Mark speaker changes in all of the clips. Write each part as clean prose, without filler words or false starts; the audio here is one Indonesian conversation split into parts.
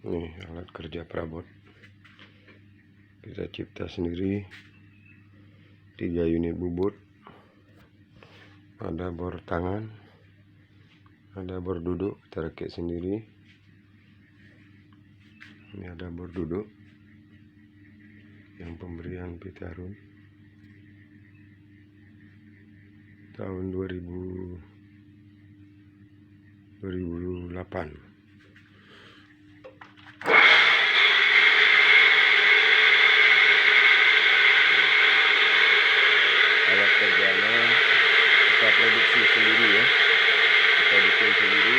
Speaker 1: Nih alat kerja perabot kita cipta sendiri, 3 unit bubut, ada bor tangan, ada bor duduk kita rakit sendiri. Ini ada bor duduk yang pemberian Pitarun tahun 2008. Alat kerjanya kita produksi sendiri ya, kita bikin sendiri.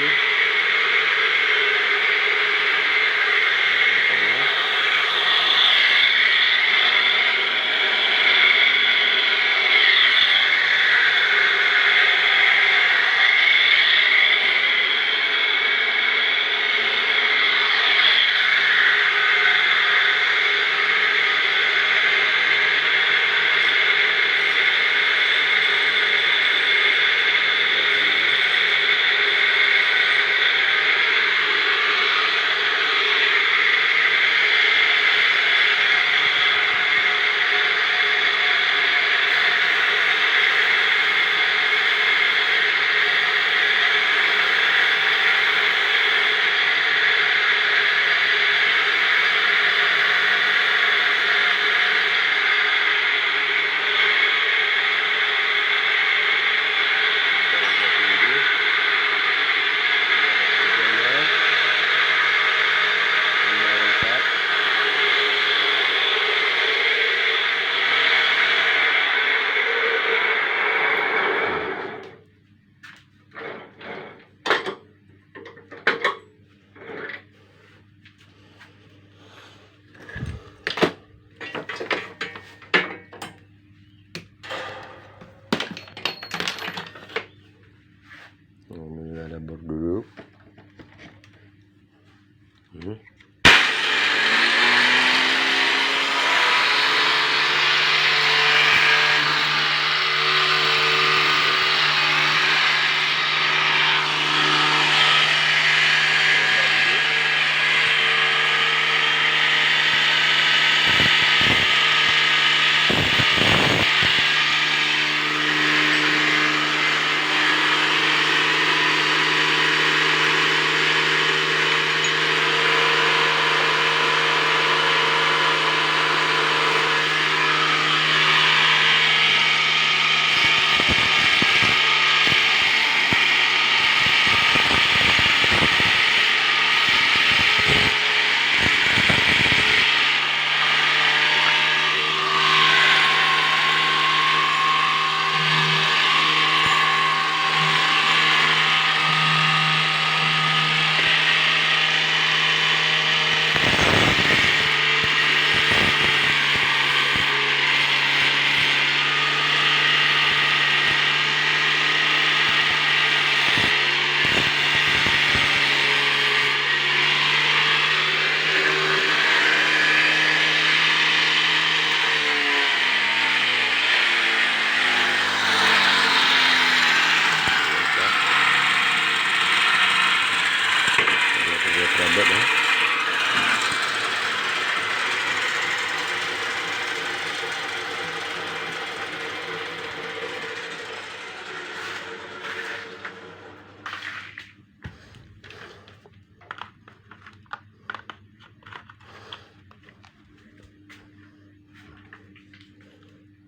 Speaker 1: Ini ada bor duduk. Perabot ya.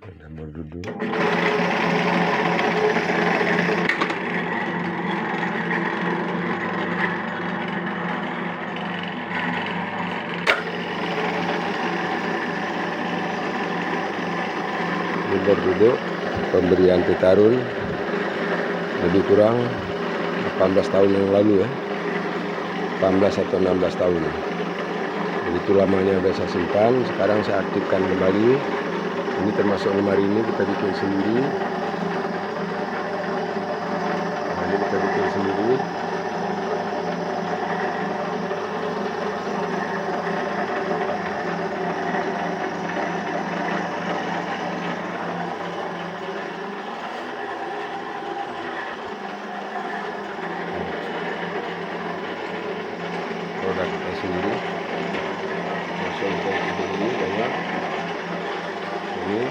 Speaker 1: Ada bor duduk. Bor duduk pemberian Pitarun lebih kurang 18 tahun yang lalu ya, 18 atau 16 tahun. Begitu lamanya udah saya simpan, sekarang saya aktifkan kembali. Ini termasuk lemari ini kita bikin sendiri. Nah, ini kita bikin sendiri. cara kita sendiri. Masuk ke sini banyak. Ini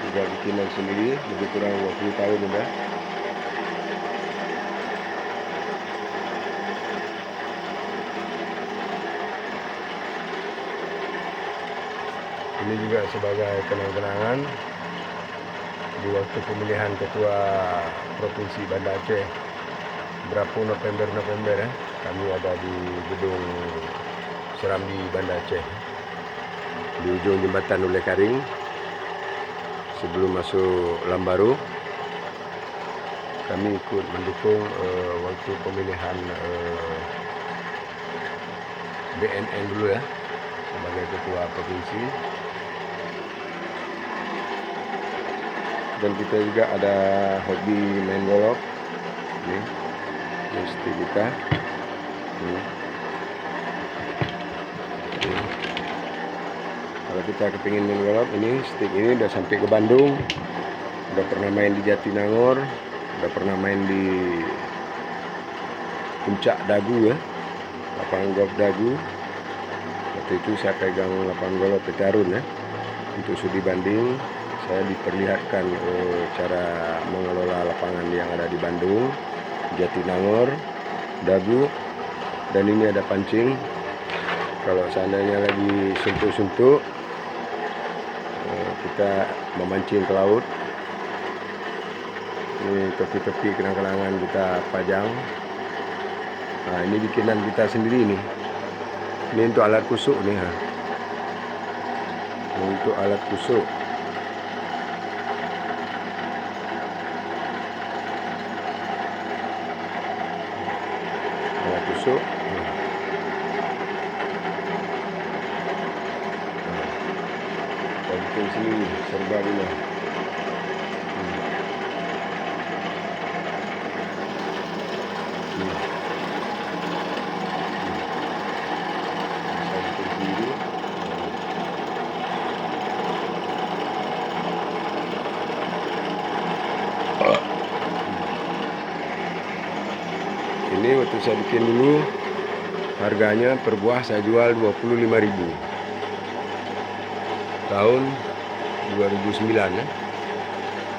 Speaker 1: juga bikinan sendiri, lebih kurang 20 tahun udah. Ini juga sebagai kenang-kenangan di waktu pemilihan ketua provinsi Banda Aceh berapa November ya, kami ada di gedung Serambi Banda Aceh di ujung jembatan Uleh Karing sebelum masuk Lambaru. Kami ikut mendukung waktu pemilihan BNN dulu ya sebagai ketua provinsi. Dan kita juga ada hobi main golf. Ini mesti kita. Ini. Kalau kita kepingin main golf, ini stick ini udah sampai ke Bandung. Udah pernah main di Jatinangor, udah pernah main di Puncak Dagu ya, lapangan golf Dagu. Waktu itu saya pegang lapangan golf Petarun ya. Untuk studi banding, saya diperlihatkan cara mengelola lapangan yang ada di Bandung, Jatinangor, Dagu, dan ini ada pancing. Kalau seandainya lagi suntuk-suntuk, kita memancing ke laut. Ini topi-topi kenang-kenangan kita pajang. Nah, ini bikinan kita sendiri nih. Ini untuk alat kusuk nih. Untuk alat kusuk. Alat kusuk. Kita bikin sendiri, serba guna. Ini waktu saya bikin dulu, harganya per buah saya jual 25.000. Tahun 2009 ya.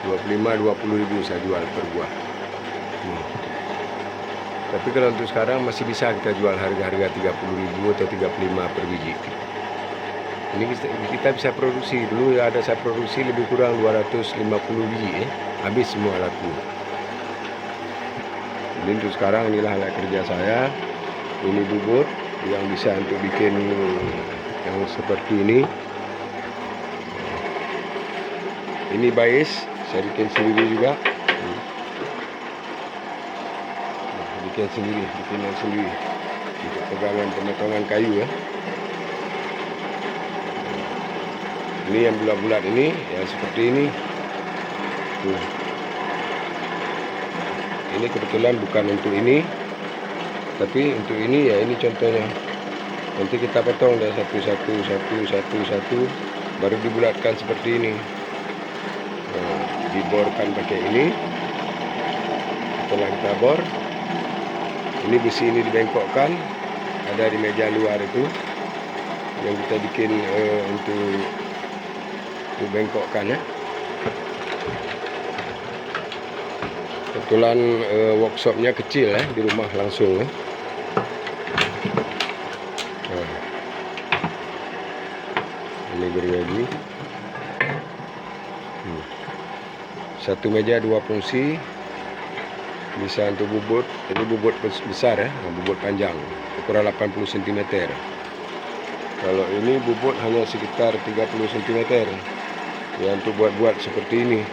Speaker 1: 25-20.000 saya jual per buah. Tapi kalau untuk sekarang masih bisa kita jual harga-harga 30.000 atau 35 per biji. Ini kita bisa produksi. Dulu ada saya produksi lebih kurang 250 biji ya. Habis semua laku. Jadi untuk sekarang inilah alat kerja saya. Ini bubut yang bisa untuk bikin yang seperti ini. Ini bais, saya bikin sendiri juga. Bikinan sendiri untuk pegangan pemotongan kayu ya. Ini yang bulat-bulat ini, yang seperti ini. Ini kebetulan bukan untuk ini, tapi untuk ini ya, ini contohnya. Nanti kita potong dari satu, baru dibulatkan seperti ini. Nah, diborkan pakai ini. Setelah kita bor, ini besi ini dibengkokkan, ada di meja luar itu yang kita bikin untuk dibengkokkan ya. Kebetulan workshopnya kecil ya, di rumah langsung ya. Nah, ini gergaji. Satu meja 2 fungsi, bisa untuk bubut. Ini bubut besar ya, bubut panjang ukuran 80 cm. Kalau ini bubut hanya sekitar 30 cm ya, untuk buat seperti ini.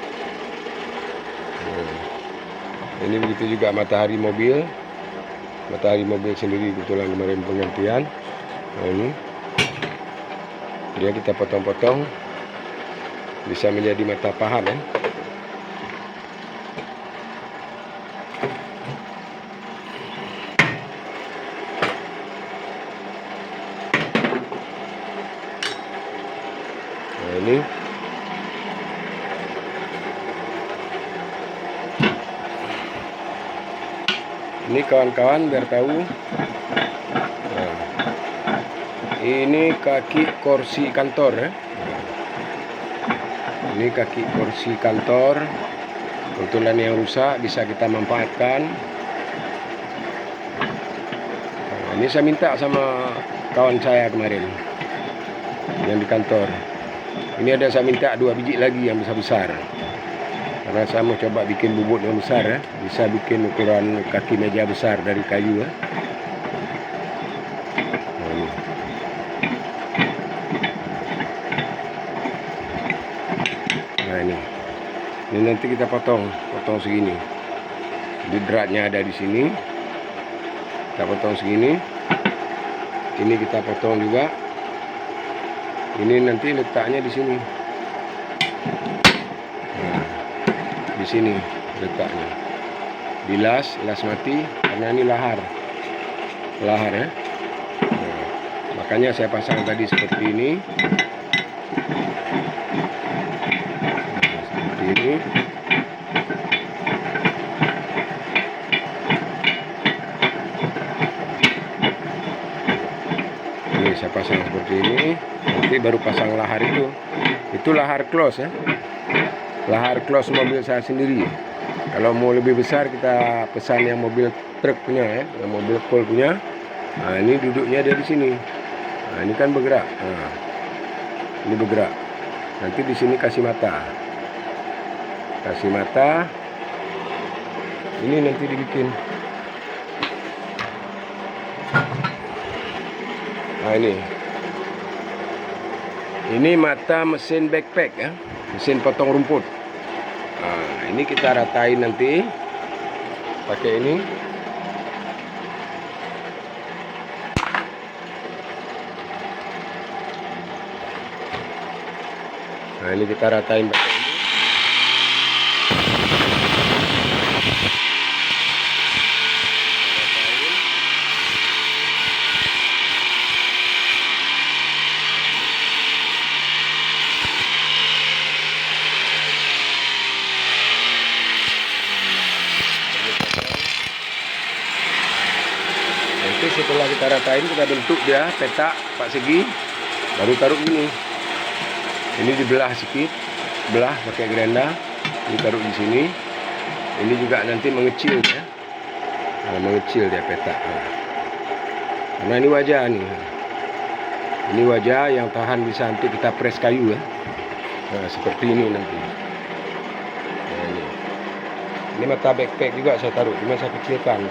Speaker 1: Ini begitu juga matahari mobil sendiri, kebetulan kemarin penggantian. Nah, ini dia kita potong-potong, bisa menjadi mata pahat ya. Nah, ini kawan-kawan biar tahu. Nah, Ini kaki kursi kantor ya. Ini kaki kursi kantor. Kebetulan yang rusak bisa kita manfaatkan. Nah, ini saya minta sama kawan saya kemarin yang di kantor. Ini ada saya minta 2 biji lagi yang besar-besar. Karena saya mau coba bikin bubut yang besar ya. Bisa bikin ukuran kaki meja besar dari kayu ya. Nah ini nanti kita potong segini. Jadi beratnya ada di sini. Kita potong segini. Ini kita potong juga. Ini nanti letaknya di sini. Nah, di sini letaknya. Dilas mati karena ini lahar ya. Nah, makanya saya pasang tadi seperti ini. Ini saya pasang seperti ini, nanti baru pasang lahar itu lahar close ya, lahar close mobil saya sendiri. Kalau mau lebih besar kita pesan yang mobil truk punya ya, yang mobil coal punya. Nah ini duduknya ada di sini. Nah ini kan bergerak. Nah, ini bergerak. Nanti di sini kasih mata. Ini nanti dibikin. Nah ini mata mesin backpack ya, mesin potong rumput. Nah ini kita ratain nanti pakai ini. Nah ini kita ratain pakai ini. Nanti setelah kita ratain kita bentuk dia peta 4 segi, baru taruh ini. Ini dibelah sedikit, belah pakai gerenda, ditaruh di sini. Ini juga nanti mengecil ya, mengecil dia peta. Karena ini wajah nih, ini wajah yang tahan bisa untuk kita press kayu ya. Nah seperti ini nanti. Nah, ini mata backpack juga saya taruh, cuma saya kecilkan.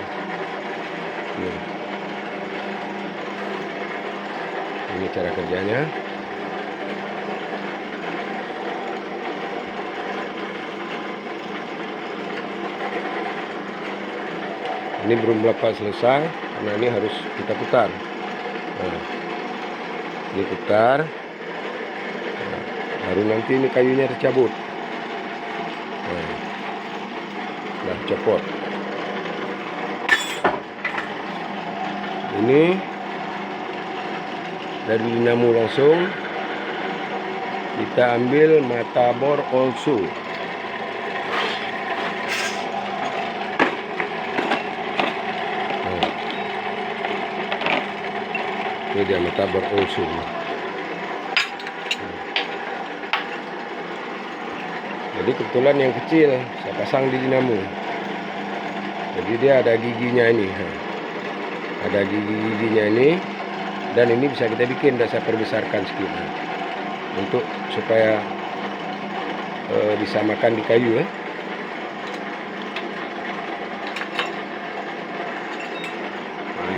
Speaker 1: Ini cara kerjanya. Ini belum lepas selesai karena ini harus kita putar. Nah, ini putar. Nah, baru nanti ini kayunya tercabut. Nah, copot. Ini dari dinamo langsung kita ambil mata bor also. Ini dia mata bor also. Jadi kebetulan yang kecil saya pasang di dinamo. Jadi dia ada giginya ini. Ada gigi-giginya ini. Dan ini bisa kita bikin, dan saya perbesarkan sedikit untuk supaya disamakan di kayu ya. Nah,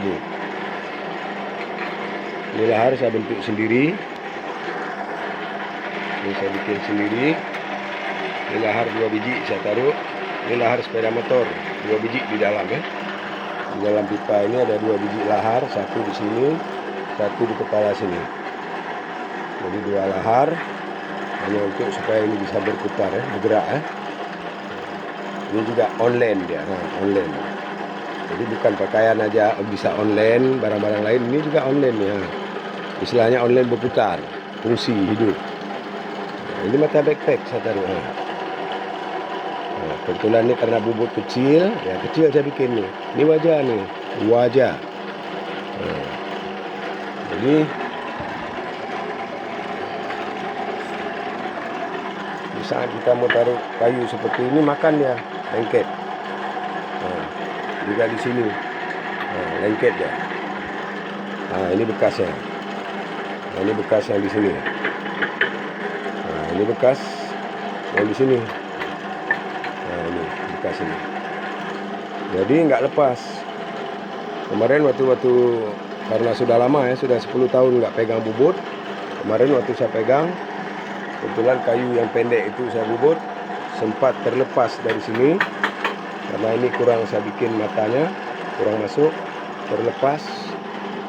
Speaker 1: ini lahar saya bentuk sendiri. Ini saya bikin sendiri. Ini lahar 2 biji saya taruh. Ini lahar sepeda motor 2 biji di dalam ya. Di dalam pipa ini ada 2 biji lahar, satu di sini, satu di kepala sini. Jadi 2 lahar hanya untuk supaya ini bisa berputar ya, bergerak ya. Ini juga online dia, online. Jadi bukan pakaian aja bisa online, barang-barang lain ini juga online ya. Istilahnya online berputar, fungsi hidup. Nah, ini mata backpack saya taruh. Nah, kebetulan ini karena bubut kecil, ya kecil saya bikin nih. Ini wajah nih, wajah. Nah, jadi saat kita mau taruh kayu seperti ini, makan dia lengket. Juga di sini lengket dia. Ini bekasnya. Ini bekas yang di sini. Ini bekas yang di sini. Ini bekas ini. Jadi nggak lepas. Kemarin waktu karena sudah lama ya, sudah 10 tahun nggak pegang bubut. Kemarin waktu saya pegang, kebetulan kayu yang pendek itu saya bubut, sempat terlepas dari sini. Karena ini kurang saya bikin matanya, kurang masuk, terlepas,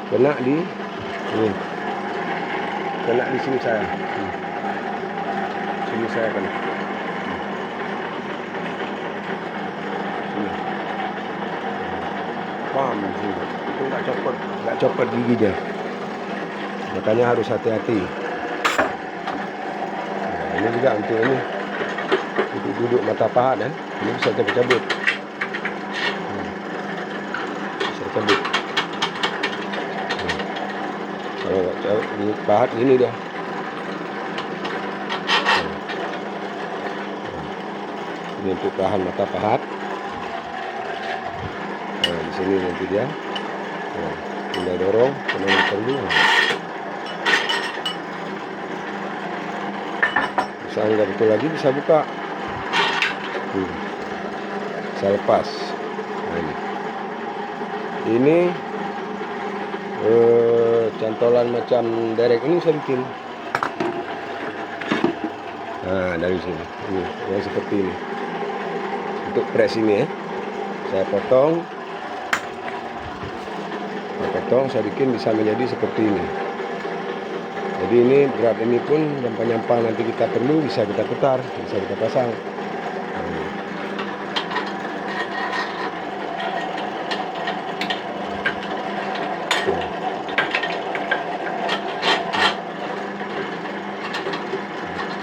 Speaker 1: kena di ini. Kena di sini saya. Sini saya kena. Sini. Pam sini. Itu nggak copot giginya. Makanya harus hati-hati. Ini juga untuk ini, untuk duduk mata pahat kan. Ini bisa cabut-cabut. Bisa cabut. Kalau di pahat ini dia. Ini untuk tahan mata pahat. Di sini nanti dia. Tinggal dorong, kena perlu. Bisa nggak betul lagi, bisa buka. Bisa lepas. Ini cantolan macam derek ini saya bikin. Dari sini. Ini yang seperti ini. Untuk press ini ya. Saya potong, saya bikin bisa menjadi seperti ini. Jadi ini berat ini pun nyampang-nyampang nanti kita perlu bisa kita putar, bisa kita pasang.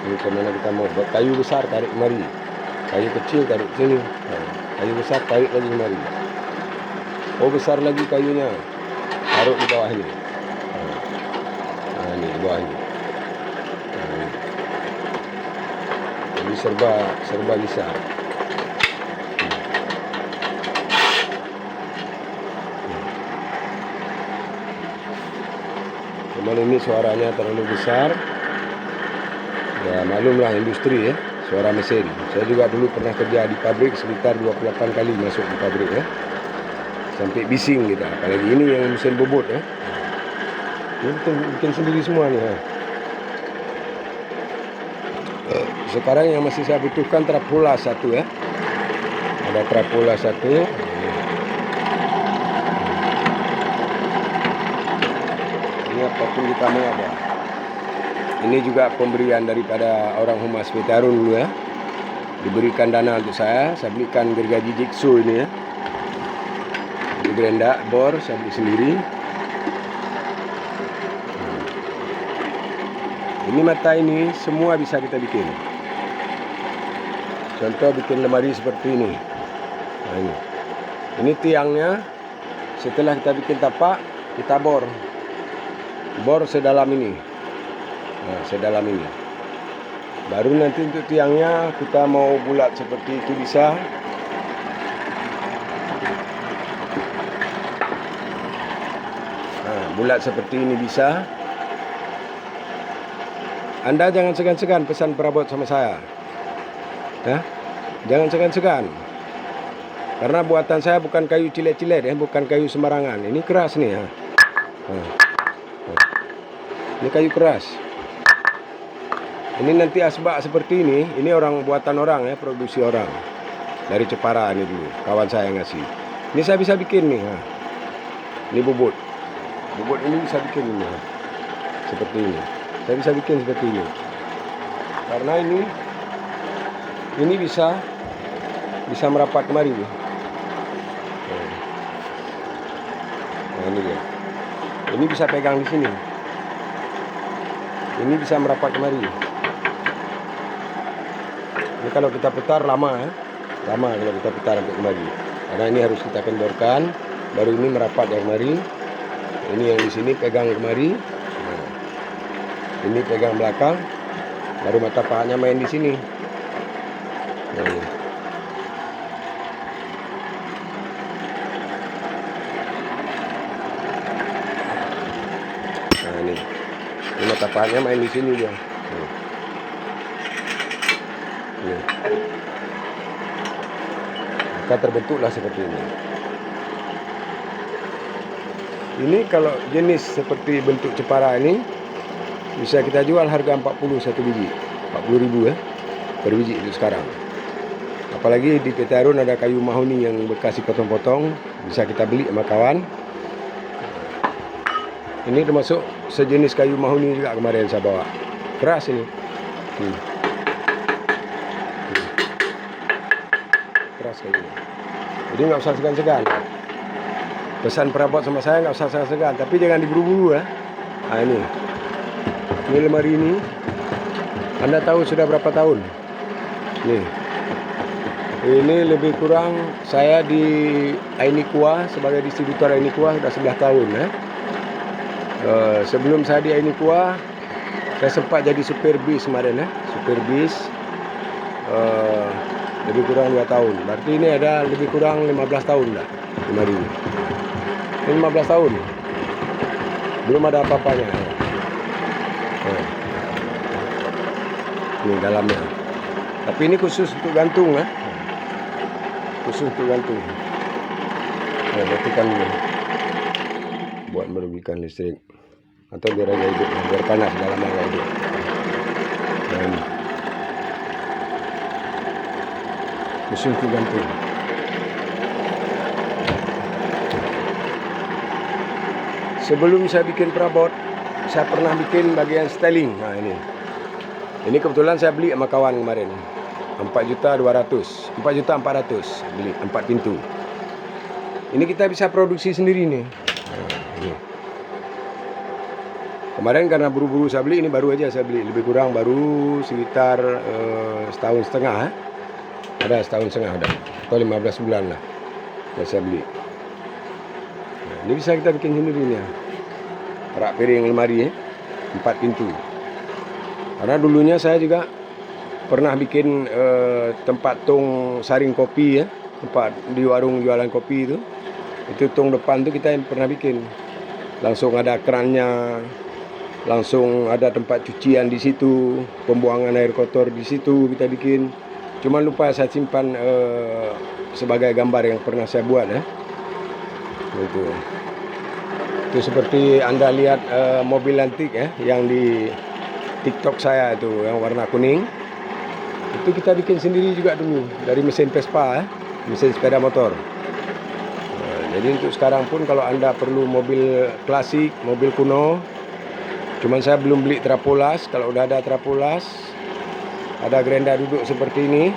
Speaker 1: Ini kemana kita mau? Kayu besar tarik kemari, kayu kecil tarik sini, kayu besar tarik lagi kemari. Oh besar lagi kayunya, taruh di bawah ini. Ini di bawah ini. Jadi serba bisa. Cuman ini suaranya terlalu besar. Ya maklumlah industri ya, suara mesin. Saya juga dulu pernah kerja di pabrik sekitar 28 kali masuk di pabrik ya. Sampai bising kita, apalagi ini yang mesin bobot ya. Ini bikin sendiri semua nih ya. Sekarang yang masih saya butuhkan trapola satu ya. Ada trapola satu. Ini apapun kita mau ada. Ini juga pemberian daripada orang Humas Petarun dulu ya. Diberikan dana untuk saya belikan gergaji jigsaw ini ya. Di Brenda bor saya beli sendiri. Ini mata ini semua bisa kita bikin. Contoh bikin lemari seperti ini. Ini tiangnya. Setelah kita bikin tapak, kita bor sedalam ini. Sedalam ini. Baru nanti untuk tiangnya kita mau bulat seperti itu bisa. Bulat seperti ini bisa. Anda jangan segan-segan pesan perabot sama saya. Jangan segan-segan. Karena buatan saya bukan kayu cilet-cilet ya, bukan kayu sembarangan. Ini keras nih ya. Ini kayu keras. Ini nanti asbak seperti ini orang buatan orang ya, produksi orang. Dari Jepara ini dulu, kawan saya yang ngasih. Ini saya bisa bikin nih. Ini bobot. Bobot ini bisa bikin ini. Seperti ini. Saya bisa bikin seperti ini. Karena ini bisa merapat kemari. Nah ini dia. Ini bisa pegang di sini. Ini bisa merapat kemari. Ini kalau kita putar lama ya. Lama kalau kita putar sampai kemari. Karena ini harus kita kendorkan, baru ini merapat dari kemari. Ini yang di sini pegang kemari. Ini pegang belakang, baru mata pahatnya main di sini. Nah, ini. Nah, ini mata pahatnya main di sini dia. Ini. Maka terbentuklah seperti ini. Ini kalau jenis seperti bentuk cepara ini bisa kita jual harga 40 satu biji, 40.000 ya per biji itu sekarang. Apalagi di PT Arun ada kayu mahoni yang bekas dipotong-potong, bisa kita beli sama kawan. Ini termasuk sejenis kayu mahoni juga kemarin saya bawa. Keras ini. Keras kayak gini. Jadi nggak usah segan-segan. Pesan perabot sama saya nggak usah segan-segan, tapi jangan diburu-buru ya. Nah ini lemari ini, Anda tahu sudah berapa tahun? Nih. Ini lebih kurang saya di Ainikua sebagai distributor Ainikua sudah 11 tahun ya. Sebelum saya di Ainikua, saya sempat jadi supir bis kemarin ya, supir bis lebih kurang 2 tahun. Berarti ini ada lebih kurang 15 tahun dah lemari ini. Ini 15 tahun. Belum ada apa-apanya. Ini dalamnya. Tapi ini khusus untuk gantung ya. Khusus untuk gantung. Nah, matikan dulu. Buat merugikan listrik. Atau biar aja hidup, biar panas dalamnya agak hidup. Dan khusus untuk gantung. Sebelum saya bikin perabot, saya pernah bikin bagian styling. Nah ini. Ini kebetulan saya beli sama kawan kemarin. 4.200.000, 4.400.000 beli 4 pintu. Ini kita bisa produksi sendiri nih. Ini. Kemarin karena buru-buru saya beli, ini baru aja saya beli, lebih kurang baru sekitar setahun setengah. Ada setahun setengah ada, atau 15 bulan lah yang saya beli. Nah, ini bisa kita bikin sendiri nih. Rak piring lemari 4 pintu. Karena dulunya saya juga pernah bikin tempat tong saring kopi ya, tempat di warung jualan kopi itu tong depan tuh kita yang pernah bikin. Langsung ada kerannya, langsung ada tempat cucian di situ, pembuangan air kotor di situ kita bikin. Cuma lupa saya simpan sebagai gambar yang pernah saya buat ya. Itu seperti Anda lihat mobil antik ya, yang di TikTok saya itu yang warna kuning. Itu kita bikin sendiri juga dulu dari mesin Vespa, mesin sepeda motor. Nah, jadi untuk sekarang pun kalau Anda perlu mobil klasik, mobil kuno, cuman saya belum beli trapolas. Kalau udah ada trapolas, ada gerenda duduk seperti ini,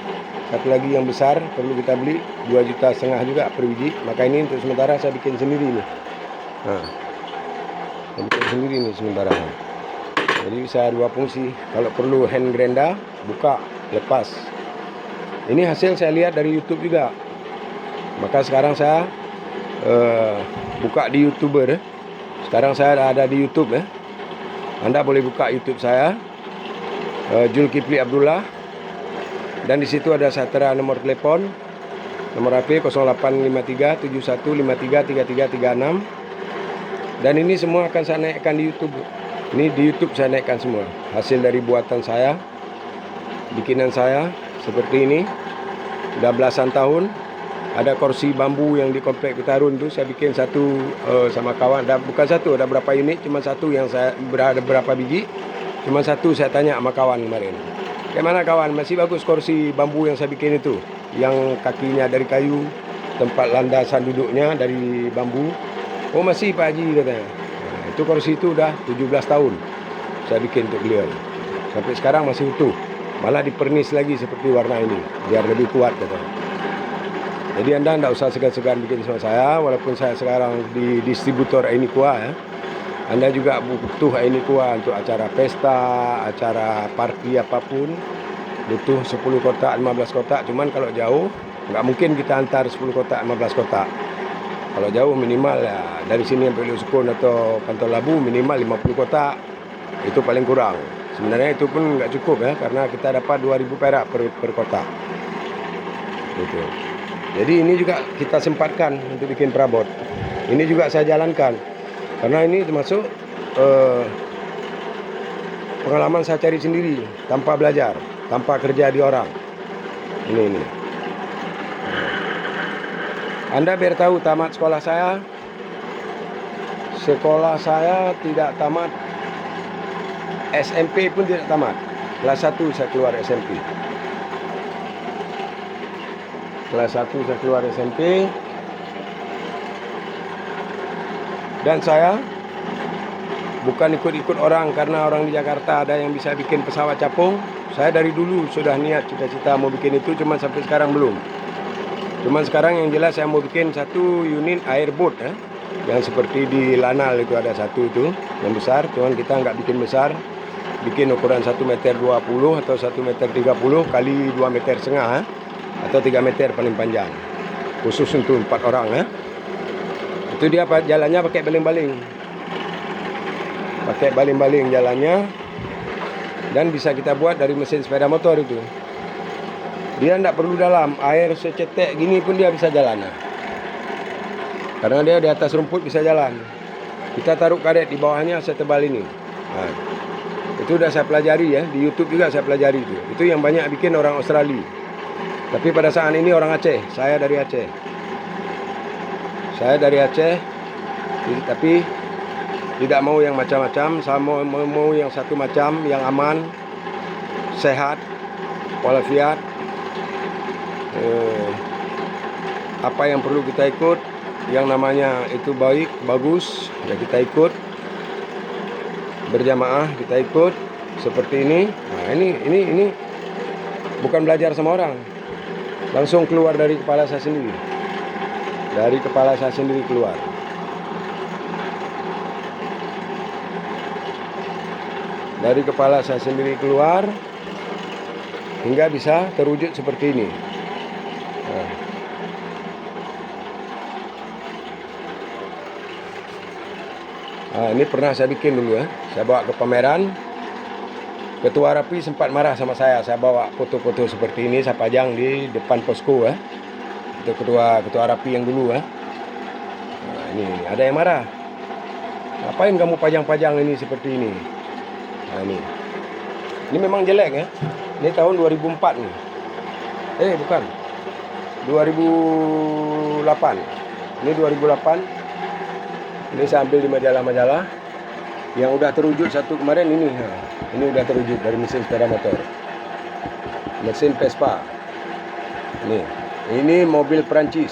Speaker 1: satu lagi yang besar perlu kita beli 2,5 juta juga per biji. Maka ini untuk sementara saya bikin sendiri nih. Nah, saya bikin sendiri nih sementara. Jadi bisa dua fungsi. Kalau perlu hand gerenda, buka, lepas. Ini hasil saya lihat dari YouTube juga. Maka sekarang saya buka di YouTuber. Sekarang saya ada di YouTube ya. Anda boleh buka YouTube saya, Zulkifli Abdullah. Dan di situ ada saya tera nomor telepon, nomor HP 0853 7153 3336. Dan ini semua akan saya naikkan di YouTube. Ini di YouTube saya naikkan semua. Hasil dari buatan saya, bikinan saya seperti ini. Udah belasan tahun. Ada kursi bambu yang di komplek PT Arun itu saya bikin satu sama kawan. Bukan satu, ada berapa unit, cuma satu yang saya berada berapa biji. Cuma satu saya tanya sama kawan kemarin. Kayak mana kawan? Masih bagus kursi bambu yang saya bikin itu. Yang kakinya dari kayu, tempat landasan duduknya dari bambu. Oh masih Pak Haji katanya. Nah, itu kursi itu udah 17 tahun saya bikin untuk beliau. Sampai sekarang masih utuh. Malah dipernis lagi seperti warna ini biar lebih kuat katanya. Jadi Anda tidak usah segan-segan bikin sama saya. Walaupun saya sekarang di distributor Ainikua ya. Anda juga butuh Ainikua untuk acara pesta, acara party apapun. Butuh 10 kotak, 15 kotak. Cuman kalau jauh nggak mungkin kita antar 10 kotak, 15 kotak. Kalau jauh minimal ya dari sini sampai Lusukun atau Pantau Labu minimal 50 kotak. Itu paling kurang. Sebenarnya itu pun nggak cukup ya, karena kita dapat 2.000 perak per kotak. gitu. Jadi ini juga kita sempatkan untuk bikin perabot. Ini juga saya jalankan karena ini termasuk pengalaman saya cari sendiri tanpa belajar, tanpa kerja di orang. Ini. Anda biar tahu tamat sekolah saya. Sekolah saya tidak tamat, SMP pun tidak tamat. Kelas 1 saya keluar SMP. Kelas 1 saya keluar SMP. Dan saya bukan ikut-ikut orang karena orang di Jakarta ada yang bisa bikin pesawat capung. Saya dari dulu sudah niat cita-cita mau bikin itu, cuman sampai sekarang belum. Cuman sekarang yang jelas saya mau bikin satu unit airboat yang seperti di Lanal itu ada satu itu yang besar, cuman kita nggak bikin besar, bikin ukuran 1,20 meter atau 1,30 meter kali 2,5 meter atau 3 meter paling panjang, khusus untuk 4 orang. Itu dia jalannya pakai baling-baling jalannya, dan bisa kita buat dari mesin sepeda motor itu. Dia tidak perlu dalam, air secetek gini pun dia bisa jalan. Karena dia di atas rumput bisa jalan. Kita taruh karet di bawahnya setebal ini. Itu sudah saya pelajari ya, di YouTube juga saya pelajari itu. Itu yang banyak bikin orang Australia. Tapi pada saat ini orang Aceh, saya dari Aceh. Tapi tidak mau yang macam-macam, saya mau yang satu macam, yang aman, sehat, walafiat. Apa yang perlu kita ikut, yang namanya itu baik, bagus, ya kita ikut. Berjamaah kita ikut seperti ini. Nah, ini bukan belajar sama orang, langsung keluar dari kepala saya sendiri. Dari kepala saya sendiri keluar. Dari kepala saya sendiri keluar hingga bisa terwujud seperti ini. Ini pernah saya bikin dulu ya. Saya bawa ke pameran. Ketua Rapi sempat marah sama saya. Saya bawa foto-foto seperti ini, saya pajang di depan posko ya. Itu ketua Rapi yang dulu ya. Ini ada yang marah. Ngapain kamu pajang-pajang ini seperti ini? Ini memang jelek ya. Ini tahun 2004 nih. Bukan. 2008. Ini 2008. Ini saya ambil di majalah-majalah yang udah terwujud satu kemarin ini. Ini udah terwujud dari mesin sepeda motor, mesin Vespa. Ini mobil Perancis.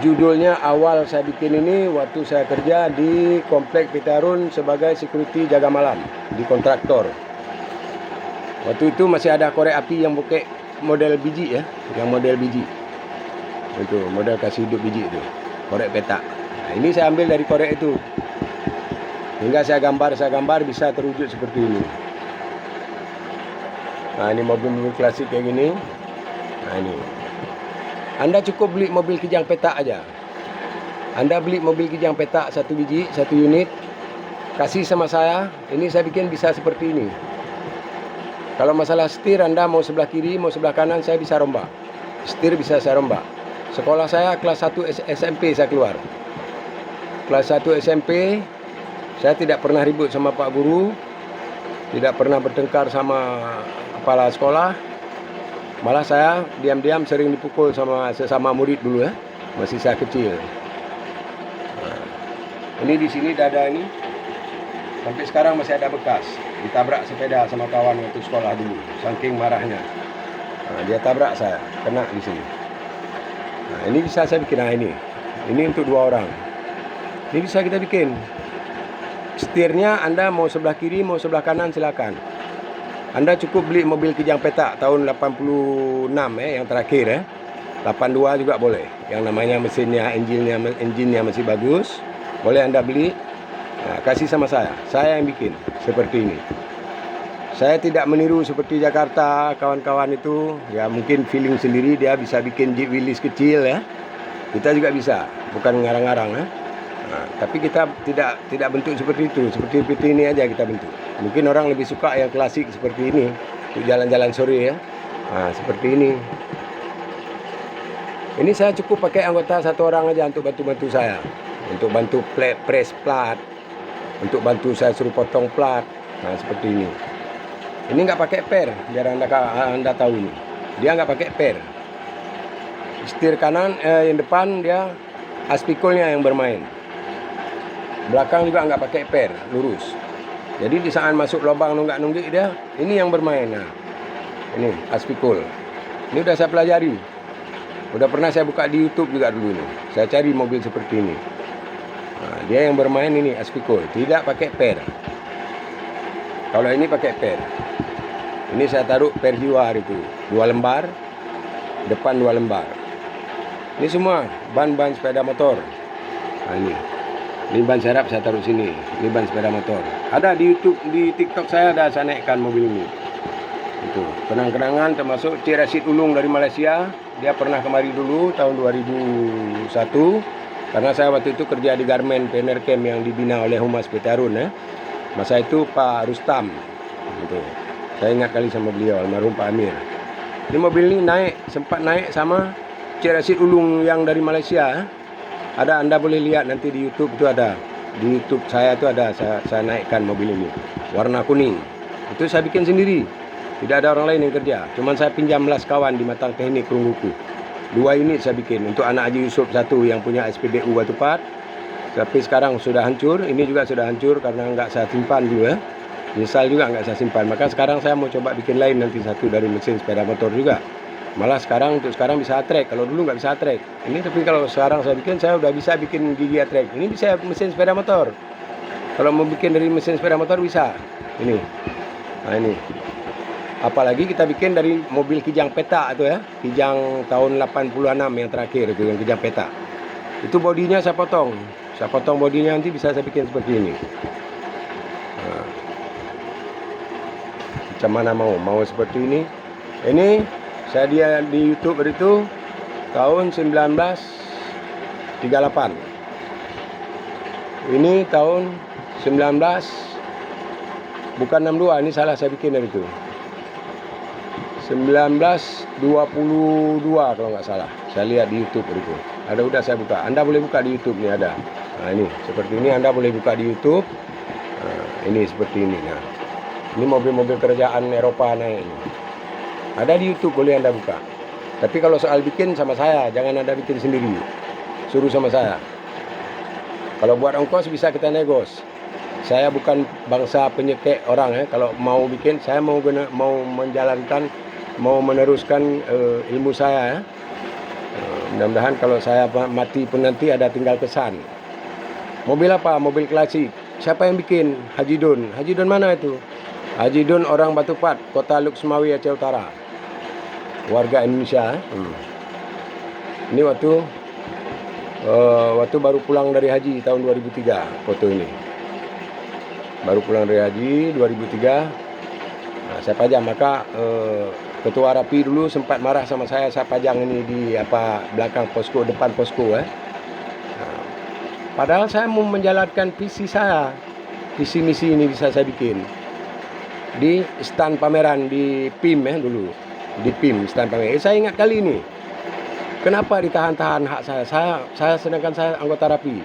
Speaker 1: Judulnya awal saya bikin ini waktu saya kerja di Komplek Pitarun sebagai security jaga malam di kontraktor. Waktu itu masih ada korek api yang pakai model biji ya, yang model biji. Itu model kasih hidup biji itu, korek petak. Ini saya ambil dari korek itu. Hingga saya gambar bisa terwujud seperti ini. Ini mobil-mobil klasik kayak gini. Ini. Anda cukup beli mobil kijang petak aja. Anda beli mobil kijang petak satu biji, satu unit. Kasih sama saya. Ini saya bikin bisa seperti ini. Kalau masalah setir, Anda mau sebelah kiri, mau sebelah kanan, saya bisa rombak. Setir bisa saya rombak. Sekolah saya kelas 1 SMP saya keluar. Kelas 1 SMP, saya tidak pernah ribut sama Pak Guru, tidak pernah bertengkar sama kepala sekolah. Malah saya diam-diam sering dipukul sama sesama murid dulu ya, masih saya kecil. Ini di sini dada ini, sampai sekarang masih ada bekas. Ditabrak sepeda sama kawan waktu sekolah dulu, saking marahnya. Dia tabrak saya, kena di sini. Ini bisa saya bikin, ini untuk 2 orang. Ini bisa kita bikin. Setirnya Anda mau sebelah kiri, mau sebelah kanan silakan. Anda cukup beli mobil kijang petak tahun 86 yang terakhir 82 juga boleh. Yang namanya mesinnya, engine-nya masih bagus. Boleh Anda beli. Kasih sama saya. Saya yang bikin seperti ini. Saya tidak meniru seperti Jakarta kawan-kawan itu. Ya mungkin feeling sendiri dia bisa bikin Jeep Willys kecil ya. Kita juga bisa, bukan ngarang-ngarang tapi kita tidak bentuk seperti itu. Seperti ini aja kita bentuk. Mungkin orang lebih suka yang klasik seperti ini untuk jalan-jalan sore ya. Seperti ini. Ini saya cukup pakai anggota satu orang aja untuk bantu-bantu saya, untuk bantu press plat, untuk bantu saya suruh potong plat. Nah seperti ini. Ini nggak pakai per, biar anda tahu ini. Dia nggak pakai per. Setir kanan, yang depan dia aspikulnya yang bermain. Belakang juga nggak pakai per, lurus. Jadi di saat masuk lubang nunggak-nunggik dia, ini yang bermain. Nah, ini aspikul. Ini udah saya pelajari. Udah pernah saya buka di YouTube juga dulu nih. Saya cari mobil seperti ini. Nah, dia yang bermain ini aspikul, tidak pakai per. Kalau ini pakai per. Ini saya taruh per hiwar itu 2 lembar, depan 2 lembar. Ini semua ban-ban sepeda motor. Nah ini ban serap saya taruh sini. Ini ban sepeda motor. Ada di YouTube, di TikTok saya ada saya naikkan mobil ini. Itu kenang-kenangan termasuk Cik Rashid Ulung dari Malaysia. Dia pernah kemari dulu tahun 2001. Karena saya waktu itu kerja di Garmen Penercam yang dibina oleh Humas PT Arun. Masa itu Pak Rustam. Gitu. Saya ingat kali sama beliau, almarhum Pak Amir. Ini mobil ini sempat naik sama Cik Rashid Ulung yang dari Malaysia. Ada, Anda boleh lihat nanti di YouTube itu ada. Di YouTube saya itu ada, saya naikkan mobil ini. Warna kuning. Itu saya bikin sendiri. Tidak ada orang lain yang kerja. Cuman saya pinjam las kawan di Matang Teknik Perungguku. 2 unit saya bikin untuk anak Haji Yusuf 1 yang punya SPBU Batu Pat. Tapi sekarang sudah hancur. Ini juga sudah hancur karena nggak saya simpan dulu ya. Nyesal juga nggak saya simpan. Maka sekarang saya mau coba bikin lain nanti satu dari mesin sepeda motor juga. Malah untuk sekarang bisa track. Kalau dulu nggak bisa track. Ini tapi kalau sekarang saya bikin, saya udah bisa bikin gigi track. Ini bisa mesin sepeda motor. Kalau mau bikin dari mesin sepeda motor bisa. Ini. Nah ini. Apalagi kita bikin dari mobil Kijang Peta itu ya. Kijang tahun 86 yang terakhir itu yang Kijang Peta. Itu bodinya saya potong. Saya potong bodinya nanti bisa saya bikin seperti ini. Nah. Macam mana mau seperti ini. Ini saya dia di YouTube itu tahun 1938. Ini tahun bukan 62, ini salah saya bikin dari itu. 1922 kalau nggak salah. Saya lihat di YouTube itu. Ada udah saya buka. Anda boleh buka di YouTube nih ada. Nah ini seperti ini Anda boleh buka di YouTube. Nah, ini seperti ini. Nah, ini mobil-mobil kerajaan Eropa naik ini. Ada di YouTube, boleh Anda buka. Tapi kalau soal bikin sama saya, jangan Anda bikin sendiri. Suruh sama saya. Kalau buat ongkos bisa kita negos. Saya bukan bangsa penyekek orang ya. Kalau mau bikin, saya mau menjalankan, mau meneruskan ilmu saya ya. Mudah-mudahan kalau saya mati pun nanti ada tinggal kesan. Mobil apa? Mobil klasik. Siapa yang bikin? Haji Dun. Haji Dun mana itu? Haji Dun orang Batu Pat, Kota Luksmawi, Aceh Utara. Warga Indonesia. Ini waktu baru pulang dari haji tahun 2003 foto ini. Baru pulang dari haji 2003. Nah, saya pajang, maka Ketua Rapi dulu sempat marah sama saya pajang ini di belakang posko, depan posko Nah, padahal saya mau menjalankan visi saya. Visi misi ini bisa saya bikin di stand pameran di PIM dulu. Di PIM stand pameran. Saya ingat kali ini. Kenapa ditahan-tahan hak saya sedangkan saya anggota Rapi.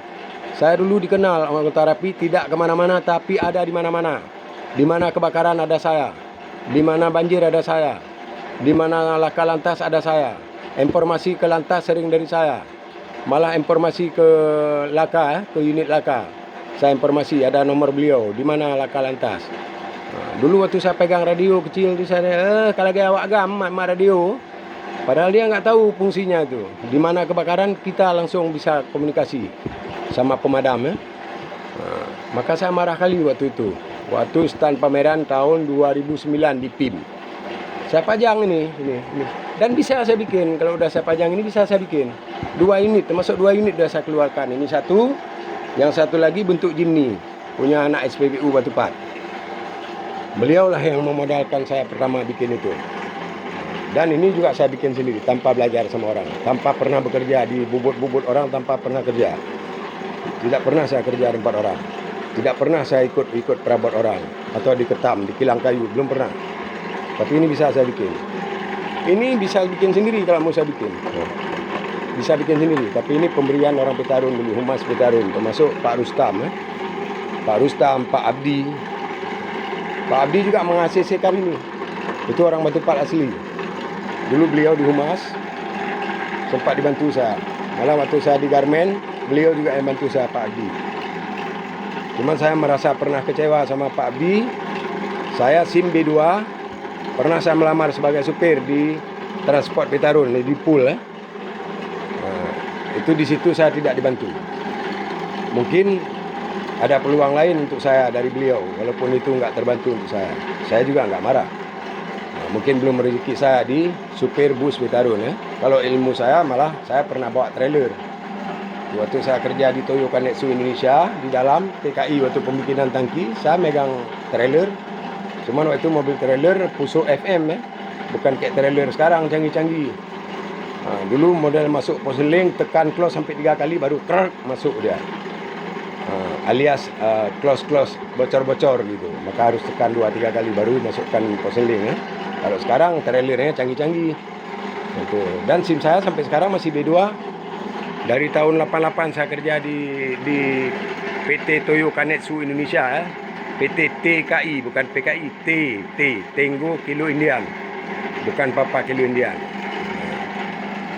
Speaker 1: Saya dulu dikenal anggota Rapi tidak kemana-mana tapi ada di mana-mana. Di mana kebakaran ada saya. Di mana banjir ada saya. Di mana laka lantas ada saya. Informasi ke lantas sering dari saya. Malah informasi ke laka, ke unit laka. Saya informasi ada nomor beliau. Di mana laka lantas. Dulu waktu saya pegang radio kecil di sana, kalau gaya awak mak radio. Padahal dia nggak tahu fungsinya itu. Di mana kebakaran kita langsung bisa komunikasi sama pemadam ya. Maka saya marah kali waktu itu. Waktu stand pameran tahun 2009 di PIM. Saya pajang ini. Dan bisa saya bikin. Kalau udah saya pajang ini bisa saya bikin. 2 unit, termasuk 2 unit sudah saya keluarkan. Ini satu, yang satu lagi bentuk Jimny. Punya anak SPBU Batu Pat. Beliaulah yang memodalkan saya pertama bikin itu. Dan ini juga saya bikin sendiri tanpa belajar sama orang. Tanpa pernah bekerja di bubut-bubut orang, tanpa pernah kerja. Tidak pernah saya kerja di tempat orang. Tidak pernah saya ikut perabot orang. Atau di Ketam, di Kilang Kayu. Belum pernah. Tapi ini bisa saya bikin. Ini bisa bikin sendiri kalau mau saya bikin. bisa bikin sendiri. Tapi ini pemberian orang Petarun dulu, Humas Petarun, termasuk Pak Rustam, Pak Rustam, Pak Abdi. Pak Abdi juga meng-ACC-kan ini. Itu orang Batu Pahat asli. Dulu beliau di Humas, sempat dibantu saya. Malah waktu saya di Garmen, beliau juga yang bantu saya, Pak Abdi. Cuman saya merasa pernah kecewa sama Pak Abdi. Saya SIM B2, pernah saya melamar sebagai supir di Transport Petarun, di pool. Itu di situ saya tidak dibantu. Mungkin ada peluang lain untuk saya dari beliau, walaupun itu nggak terbantu untuk saya. Saya juga nggak marah. Mungkin belum rezeki saya di supir bus Petarun. Kalau ilmu saya malah saya pernah bawa trailer. Waktu saya kerja di Toyo Kanetsu Indonesia, di dalam TKI waktu pembikinan tangki, saya megang trailer. Cuman waktu itu mobil trailer Puso FM, bukan kayak trailer sekarang canggih-canggih. Dulu model masuk poseling, tekan close sampai 3 kali baru krek masuk dia. Alias close bocor-bocor gitu. Maka harus tekan 2-3 kali baru masukkan poseling. Kalau sekarang trailernya canggih-canggih. Dan SIM saya sampai sekarang masih B2. Dari tahun 88 saya kerja di PT Toyo Kanetsu Indonesia, PT TKI, bukan PKI, Tango Kilo Indian, bukan Papa Kilo Indian.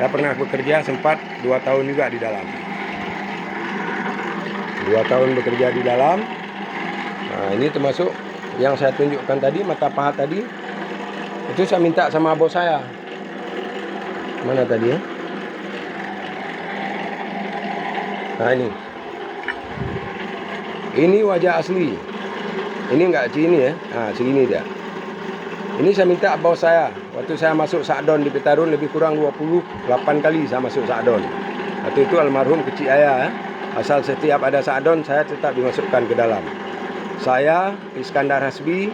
Speaker 1: Saya pernah bekerja sempat 2 tahun juga di dalam. 2 tahun bekerja di dalam. Nah, ini termasuk yang saya tunjukkan tadi, mata pahat tadi. Itu saya minta sama bos saya. Mana tadi ya? Nah ini wajah asli. Ini enggak sini ya. Nah segini dia. Ini saya minta bos saya. Waktu saya masuk Sakdon di Petarun lebih kurang 28 kali saya masuk Sakdon. Waktu itu almarhum kecil ayah. Asal setiap ada Sakdon saya tetap dimasukkan ke dalam. Saya Iskandar Hasbi,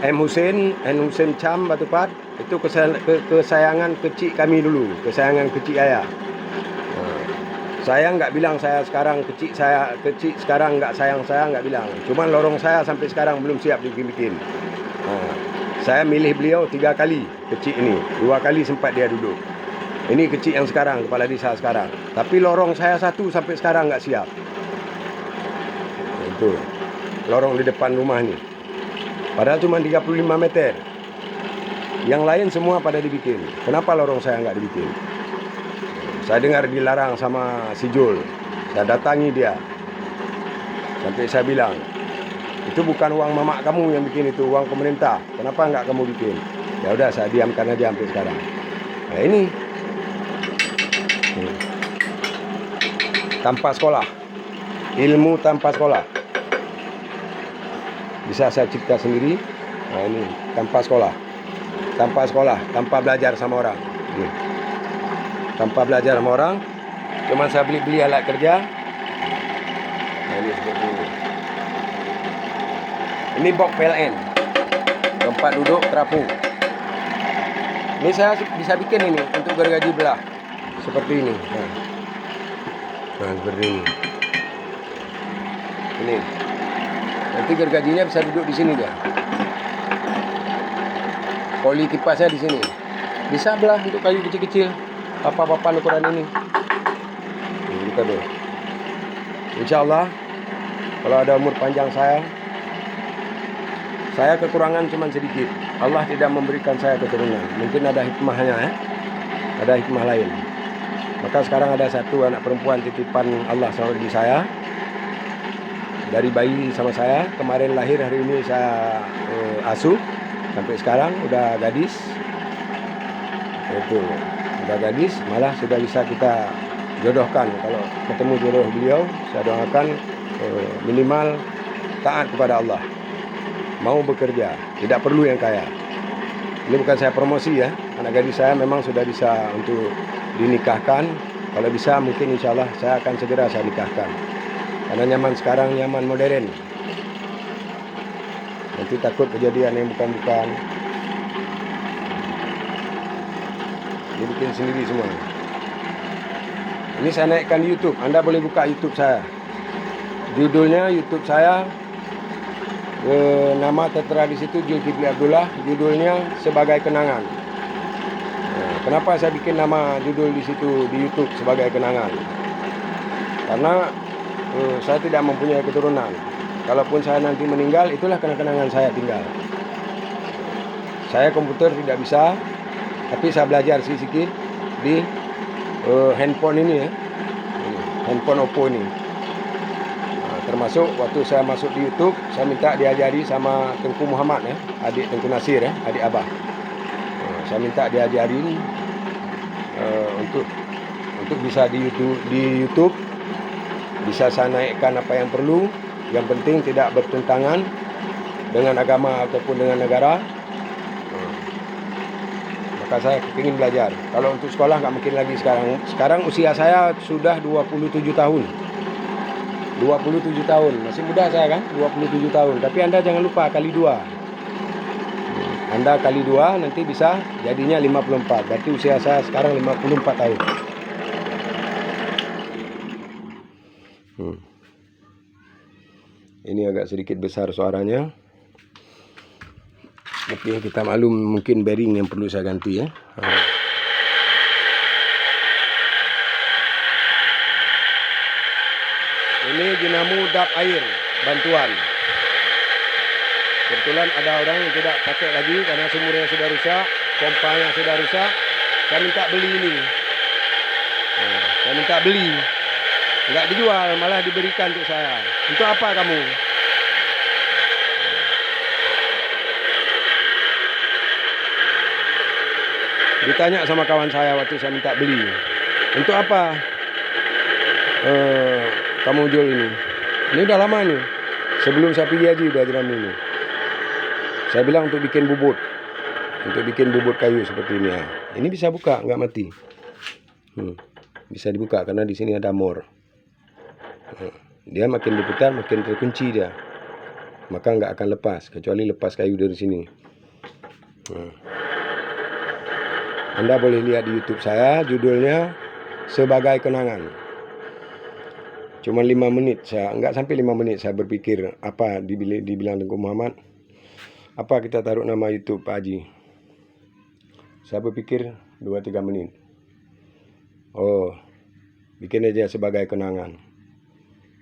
Speaker 1: M Hussein, N Hussein Cham Batu Pahat. Itu kesayangan kecil kami dulu, kesayangan kecil ayah. Saya nggak bilang saya sekarang kecil sekarang nggak sayang, saya nggak bilang. Cuman lorong saya sampai sekarang belum siap dibikin. Saya milih beliau 3 kali kecil ini, 2 kali sempat dia duduk. Ini kecil yang sekarang, kepala desa sekarang. Tapi lorong saya 1 sampai sekarang nggak siap. Itu lorong di depan rumah ini. Padahal cuma 35 meter. Yang lain semua pada dibikin. Kenapa lorong saya nggak dibikin? Saya dengar dilarang sama si Jul. Saya datangi dia. Sampai saya bilang, itu bukan uang mamak kamu yang bikin, itu uang pemerintah. Kenapa nggak kamu bikin? Ya udah, saya diamkan aja sampai sekarang. Nah ini tanpa sekolah, ilmu tanpa sekolah. Bisa saya cipta sendiri. Nah ini tanpa sekolah, tanpa belajar sama orang. Tanpa belajar sama orang, cuma saya beli alat kerja. Nah ini seperti ini. Ini box PLN, tempat duduk terapung. Ini saya bisa bikin ini untuk gergaji belah seperti ini. Nah seperti ini. Ini nanti gergajinya bisa duduk di sini dia. Poli kipasnya di sini. Bisa belah untuk kayu kecil-kecil. Papan ukuran ini. Kita dulu. Insyaallah kalau ada umur panjang saya kekurangan cuma sedikit. Allah tidak memberikan saya keturunan. Mungkin ada hikmahnya ya. Ada hikmah lain. Maka sekarang ada 1 anak perempuan titipan Allah sama di saya. Dari bayi sama saya, kemarin lahir, hari ini saya asuh sampai sekarang udah gadis. Itu udah gadis, malah sudah bisa kita jodohkan. Kalau ketemu jodoh beliau, saya doakan minimal taat kepada Allah, mau bekerja, tidak perlu yang kaya. Ini bukan saya promosi ya, anak gadis saya memang sudah bisa untuk dinikahkan. Kalau bisa mungkin insya Allah saya akan segera saya nikahkan, karena nyaman sekarang, nyaman modern. Nanti takut kejadian yang bukan-bukan. Ini bikin sendiri semua. Ini saya naikkan di YouTube. Anda boleh buka YouTube saya. Judulnya YouTube saya, nama tertera di situ Zulkifli Abdullah. Judulnya Sebagai Kenangan. Kenapa saya bikin nama judul di situ di YouTube sebagai kenangan? Karena saya tidak mempunyai keturunan. Kalaupun saya nanti meninggal, itulah kenangan saya tinggal. Saya komputer tidak bisa, tapi saya belajar sedikit di handphone ini ya, handphone Oppo ini. Termasuk waktu saya masuk di YouTube, saya minta diajari sama Tengku Muhammad ya, adik Tengku Nasir ya, adik Abah. Saya minta diajarin untuk bisa di YouTube bisa saya naikkan apa yang perlu. Yang penting tidak bertentangan dengan agama ataupun dengan negara. Maka saya ingin belajar. Kalau untuk sekolah nggak mungkin lagi sekarang. Sekarang usia saya sudah 27 tahun. 27 tahun, masih muda saya kan, 27 tahun. Tapi Anda jangan lupa kali 2. Anda kali 2 nanti bisa jadinya 54. Berarti usia saya sekarang 54 tahun. Ini agak sedikit besar suaranya. Tapi kita maklum mungkin bearing yang perlu saya ganti ya. Ini dinamo dap air bantuan. Kebetulan ada orang yang tidak pakai lagi karena sumurnya sudah rusak, pompanya sudah rusak. Saya minta beli ini. Saya minta beli. Enggak dijual, malah diberikan untuk saya. Untuk apa kamu? Ditanya sama kawan saya waktu saya minta beli. Untuk apa kamu jual ini? Ini udah lama nih. Sebelum saya pergi haji udah jeram ini. Saya bilang untuk bikin bubut. Untuk bikin bubut kayu seperti ini ya. Ini bisa buka, nggak mati. Bisa dibuka karena di sini ada mor. Dia makin diputar makin terkunci dia. Maka nggak akan lepas kecuali lepas kayu dari sini. Anda boleh lihat di YouTube saya, judulnya Sebagai Kenangan. Cuma 5 menit, enggak sampai 5 menit saya berpikir apa dibilang Tengku Muhammad. Apa kita taruh nama YouTube Pak Haji? Saya berpikir 2-3 menit. Oh, bikin aja sebagai kenangan.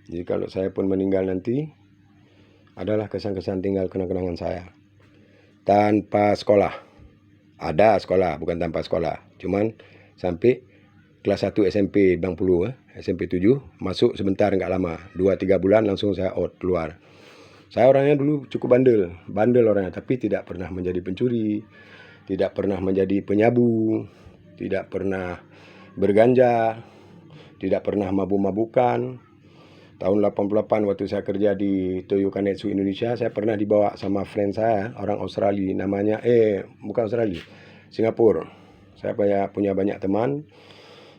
Speaker 1: Jadi kalau saya pun meninggal nanti, adalah kesan-kesan tinggal kenang-kenangan saya. Tanpa sekolah. Ada sekolah, bukan tanpa sekolah. Cuman sampai kelas 1 SMP Bangpulu, SMP 7, masuk sebentar enggak lama. 2-3 bulan langsung saya out, keluar. Saya orangnya dulu cukup bandel orangnya, tapi tidak pernah menjadi pencuri, tidak pernah menjadi penyabu, tidak pernah berganja, tidak pernah mabuk-mabukan. Tahun 88 waktu saya kerja di Toyo Kanetsu Indonesia, saya pernah dibawa sama friend saya, orang Australia, namanya bukan Australia, Singapura. Saya punya banyak teman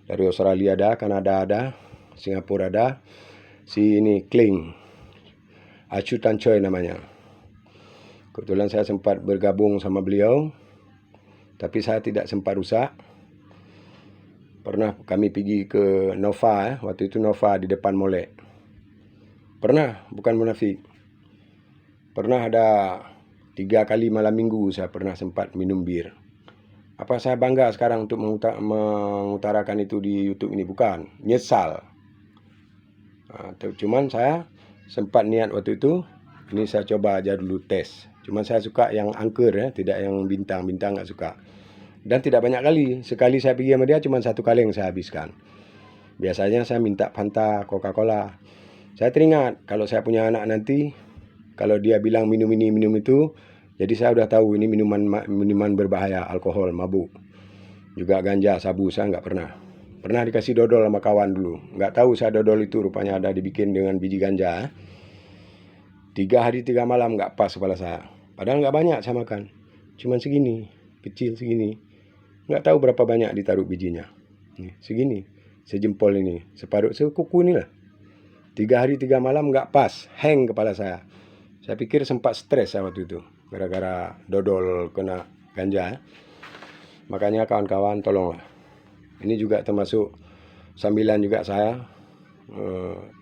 Speaker 1: dari Australia ada, Kanada ada, Singapura ada. Si ini Kling, Achu Tan Choi namanya. Kebetulan saya sempat bergabung sama beliau, tapi saya tidak sempat rusak. Pernah kami pergi ke Nova, waktu itu Nova di depan Molek. Pernah, bukan munafik. Pernah ada 3 kali malam minggu saya pernah sempat minum bir. Apa saya bangga sekarang untuk mengutarakan itu di YouTube ini? Bukan, nyesal. Cuman saya sempat niat waktu itu, ini saya coba aja dulu tes. Cuman saya suka yang angker ya, tidak yang bintang-bintang nggak suka. Dan tidak banyak kali. Sekali saya pergi sama dia cuma 1 kali yang saya habiskan. Biasanya saya minta Fanta, Coca-Cola. Saya teringat kalau saya punya anak nanti, kalau dia bilang minum ini, minum itu, jadi saya udah tahu ini minuman berbahaya, alkohol, mabuk. Juga ganja, sabu, saya nggak pernah. Pernah dikasih dodol sama kawan dulu. Nggak tahu saya dodol itu rupanya ada dibikin dengan biji ganja. 3 hari 3 malam nggak pas kepala saya. Padahal nggak banyak saya makan. Cuman segini, kecil segini. Nggak tahu berapa banyak ditaruh bijinya. Nih, segini, sejempol ini, separuh sekuku inilah. 3 hari 3 malam nggak pas, hang kepala saya. Saya pikir sempat stres saya waktu itu, gara-gara dodol kena ganja. Makanya kawan-kawan tolonglah. Ini juga termasuk sambilan juga saya,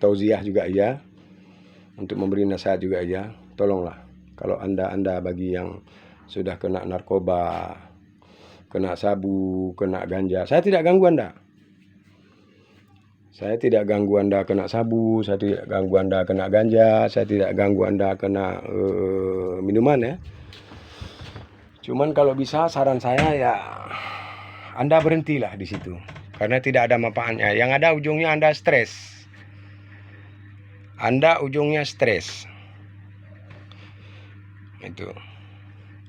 Speaker 1: tauziah juga iya, untuk memberi nasihat juga iya. Tolonglah, kalau anda bagi yang sudah kena narkoba, kena sabu, kena ganja. Saya tidak ganggu Anda. Saya tidak ganggu Anda kena sabu, saya tidak ganggu Anda kena ganja, saya tidak ganggu Anda kena minuman ya. Cuman kalau bisa saran saya ya Anda berhentilah di situ. Karena tidak ada manfaatnya. Yang ada ujungnya Anda stres. Anda ujungnya stres. Itu.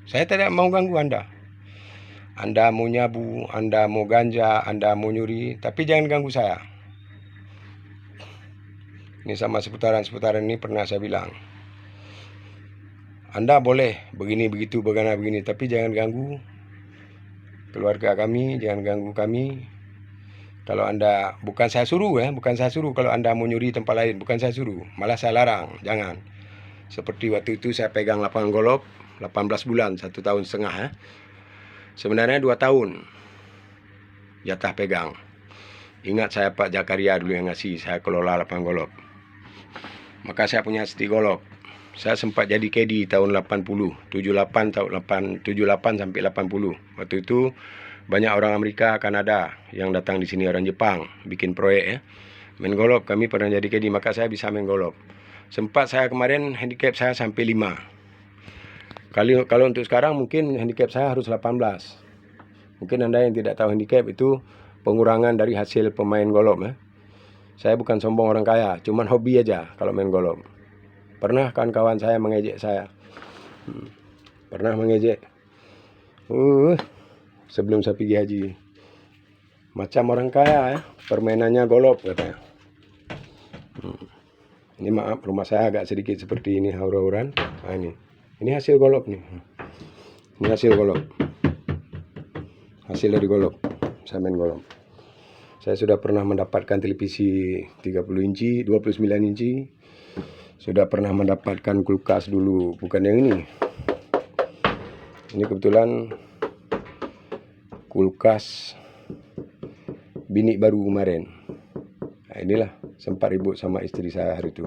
Speaker 1: Saya tidak mau ganggu Anda. Anda mau nyabu, Anda mau ganja, Anda mau nyuri, tapi jangan ganggu saya. Ini sama seputaran-seputaran ini pernah saya bilang. Anda boleh begini, begitu, begini, tapi jangan ganggu keluarga kami, jangan ganggu kami. Kalau Anda, bukan saya suruh ya, bukan saya suruh kalau Anda mau nyuri tempat lain, bukan saya suruh. Malah saya larang, jangan. Seperti waktu itu saya pegang lapangan golf, 18 bulan, 1,5 tahun ya. Sebenarnya 2 tahun jatah pegang. Ingat saya Pak Jakaria dulu yang ngasih saya kelola lapangan golf. Maka saya punya stick golf. Saya sempat jadi caddy tahun 80, 78 sampai 80. Waktu itu banyak orang Amerika, Kanada yang datang di sini, orang Jepang bikin proyek ya. Main golf, kami pernah jadi caddy, maka saya bisa main golf. Sempat saya kemarin handicap saya sampai 5. Kalau untuk sekarang mungkin handicap saya harus 18. Mungkin Anda yang tidak tahu handicap itu pengurangan dari hasil pemain golf ya. Saya bukan sombong orang kaya, cuman hobi aja kalau main golf. Pernah kawan-kawan saya mengejek saya. Pernah mengejek. Sebelum saya pergi haji. Macam orang kaya ya, permainannya golf katanya. Ini maaf, rumah saya agak sedikit seperti ini, haur-hauran. Nah, ini hasil golf nih. Ini hasil golf. Hasil dari golf. Saya main golf. Saya sudah pernah mendapatkan televisi 30 inci, 29 inci. Sudah pernah mendapatkan kulkas dulu, bukan yang ini. Ini kebetulan kulkas bini baru kemarin. Nah, inilah sempat ribut sama istri saya hari itu.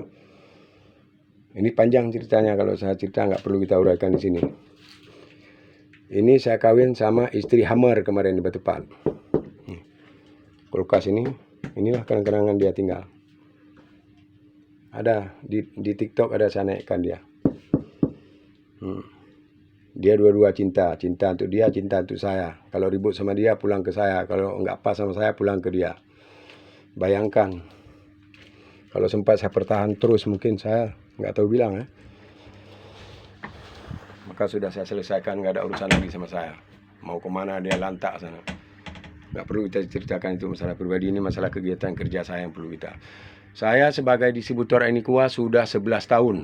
Speaker 1: Ini panjang ceritanya, kalau saya cerita nggak perlu kita uraikan di sini. Ini saya kawin sama istri Hammer kemarin di Batupat. Kulkas inilah kenang-kenangan dia tinggal. Ada di TikTok, ada saya naikkan dia. Dia dua-dua cinta untuk dia, cinta untuk saya. Kalau ribut sama dia pulang ke saya, kalau nggak pas sama saya pulang ke dia. Bayangkan, kalau sempat saya pertahan terus mungkin saya nggak tahu bilang ya. Maka sudah saya selesaikan, nggak ada urusan lagi sama saya. Mau kemana dia lantak sana. Nggak perlu kita ceritakan, itu masalah pribadi, ini masalah kegiatan kerja saya yang perlu kita. Saya sebagai distributor Enikua sudah 11 tahun.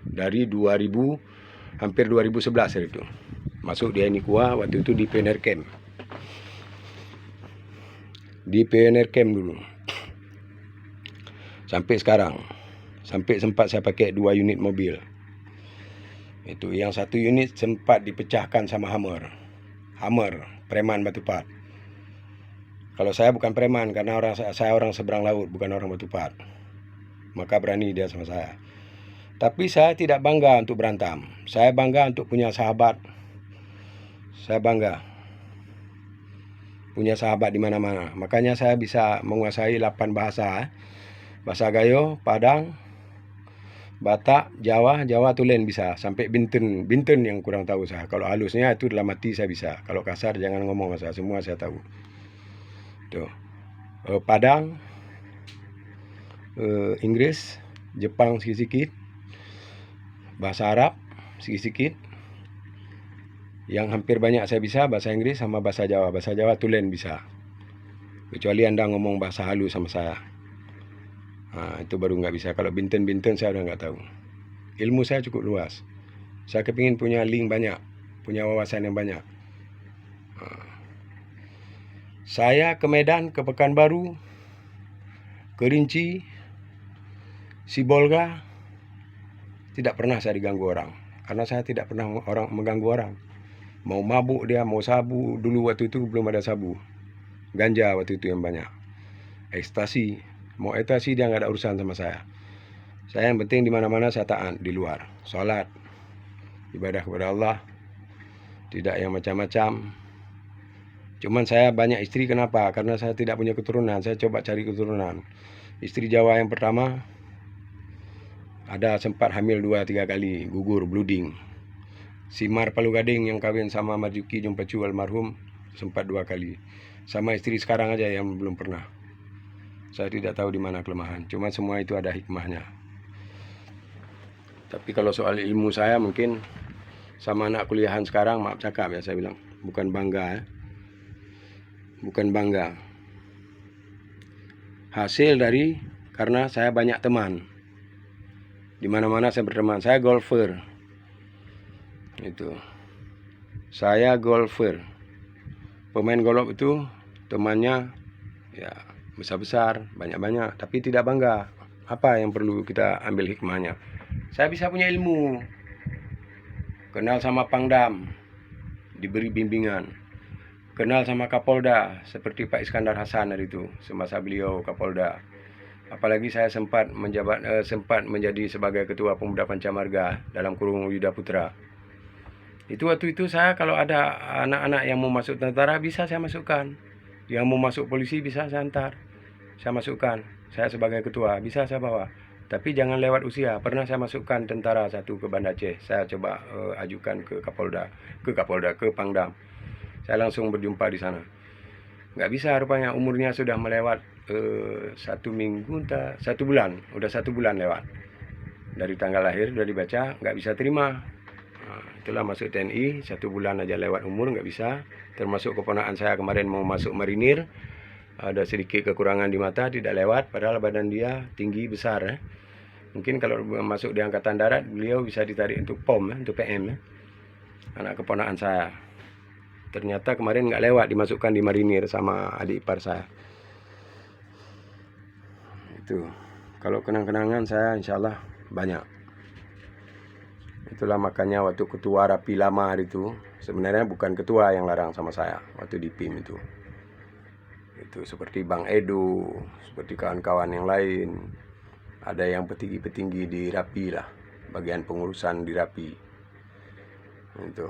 Speaker 1: Dari 2000, hampir 2011 itu. Masuk di Enikua waktu itu di Pioneer Camp. Di Pioneer Camp dulu. Sampai sekarang. Sampai sempat saya pakai 2 unit mobil. Itu yang 1 unit sempat dipecahkan sama Hammer. Hammer, preman Batupat. Kalau saya bukan preman, karena saya orang seberang laut, bukan orang Batupat. Maka berani dia sama saya. Tapi saya tidak bangga untuk berantem. Saya bangga untuk punya sahabat. Saya bangga punya sahabat di mana-mana. Makanya saya bisa menguasai 8 bahasa. Bahasa Gayo, Padang, Batak, Jawa Tulen bisa. Sampai Binten yang kurang tahu saya. Kalau halusnya itu dalam hati saya bisa. Kalau kasar jangan ngomong sama saya, semua saya tahu. Tuh. Padang, Inggris, Jepang sedikit-sedikit, bahasa Arab sedikit-sedikit. Yang hampir banyak saya bisa bahasa Inggris sama bahasa Jawa. Bahasa Jawa Tulen bisa. Kecuali Anda ngomong bahasa halus sama saya. Nah, itu baru nggak bisa. Kalau Binten saya udah nggak tahu. Ilmu saya cukup luas. Saya kepingin punya link banyak, punya wawasan yang banyak. Saya ke Medan, ke Pekanbaru, ke Rinci, Sibolga, tidak pernah saya diganggu orang. Karena saya tidak pernah mengganggu orang. Mau mabuk dia, mau sabu. Dulu waktu itu belum ada sabu. Ganja waktu itu yang banyak. Ekstasi. Mau ekstasi dia nggak ada urusan sama saya. Saya yang penting di mana-mana saya taat, di luar. Salat, ibadah kepada Allah. Tidak yang macam-macam. Cuman saya banyak istri, kenapa? Karena saya tidak punya keturunan. Saya coba cari keturunan. Istri Jawa yang pertama ada sempat hamil 2-3 kali, gugur, blooding. Simar Palu Gading yang kawin sama Marjuki Jumpacu almarhum sempat 2 kali. Sama istri sekarang aja yang belum pernah. Saya tidak tahu di mana kelemahan. Cuma semua itu ada hikmahnya. Tapi kalau soal ilmu saya mungkin sama anak kuliahan sekarang, maaf cakap ya saya bilang, bukan bangga ya. Bukan bangga. Hasil dari karena saya banyak teman. Di mana-mana saya berteman. Saya golfer. Itu. Saya golfer. Pemain golf itu temannya ya besar-besar, banyak-banyak, tapi tidak bangga. Apa yang perlu kita ambil hikmahnya? Saya bisa punya ilmu. Kenal sama Pangdam, diberi bimbingan. Kenal sama Kapolda seperti Pak Iskandar Hasan hari itu semasa beliau Kapolda. Apalagi saya sempat menjadi sebagai ketua pemuda Pancamarga dalam kurung Yuda Putra. Itu waktu itu saya kalau ada anak-anak yang mau masuk tentara bisa saya masukkan. Yang mau masuk polisi bisa saya antar. Saya masukkan. Saya sebagai ketua bisa saya bawa. Tapi jangan lewat usia. Pernah saya masukkan tentara satu ke Banda Aceh. Saya coba ajukan ke Pangdam. Saya langsung berjumpa di sana. Nggak bisa rupanya, umurnya sudah melewat 1 minggu, 1 bulan. Udah 1 bulan lewat. Dari tanggal lahir sudah dibaca, nggak bisa terima. Nah, itulah masuk TNI, 1 bulan aja lewat umur, nggak bisa. Termasuk keponakan saya kemarin mau masuk marinir. Ada sedikit kekurangan di mata, tidak lewat. Padahal badan dia tinggi, besar. Mungkin kalau masuk di Angkatan Darat, beliau bisa ditarik untuk POM, untuk PM. Anak keponakan saya. Ternyata kemarin nggak lewat, dimasukkan di marinir sama adik ipar saya. Itu. Kalau kenang-kenangan saya insya Allah banyak. Itulah makanya waktu ketua Rapi lama hari itu, sebenarnya bukan ketua yang larang sama saya waktu di PIM itu. Itu seperti Bang Edo, seperti kawan-kawan yang lain. Ada yang petinggi-petinggi di Rapi lah, bagian pengurusan di Rapi. Itu.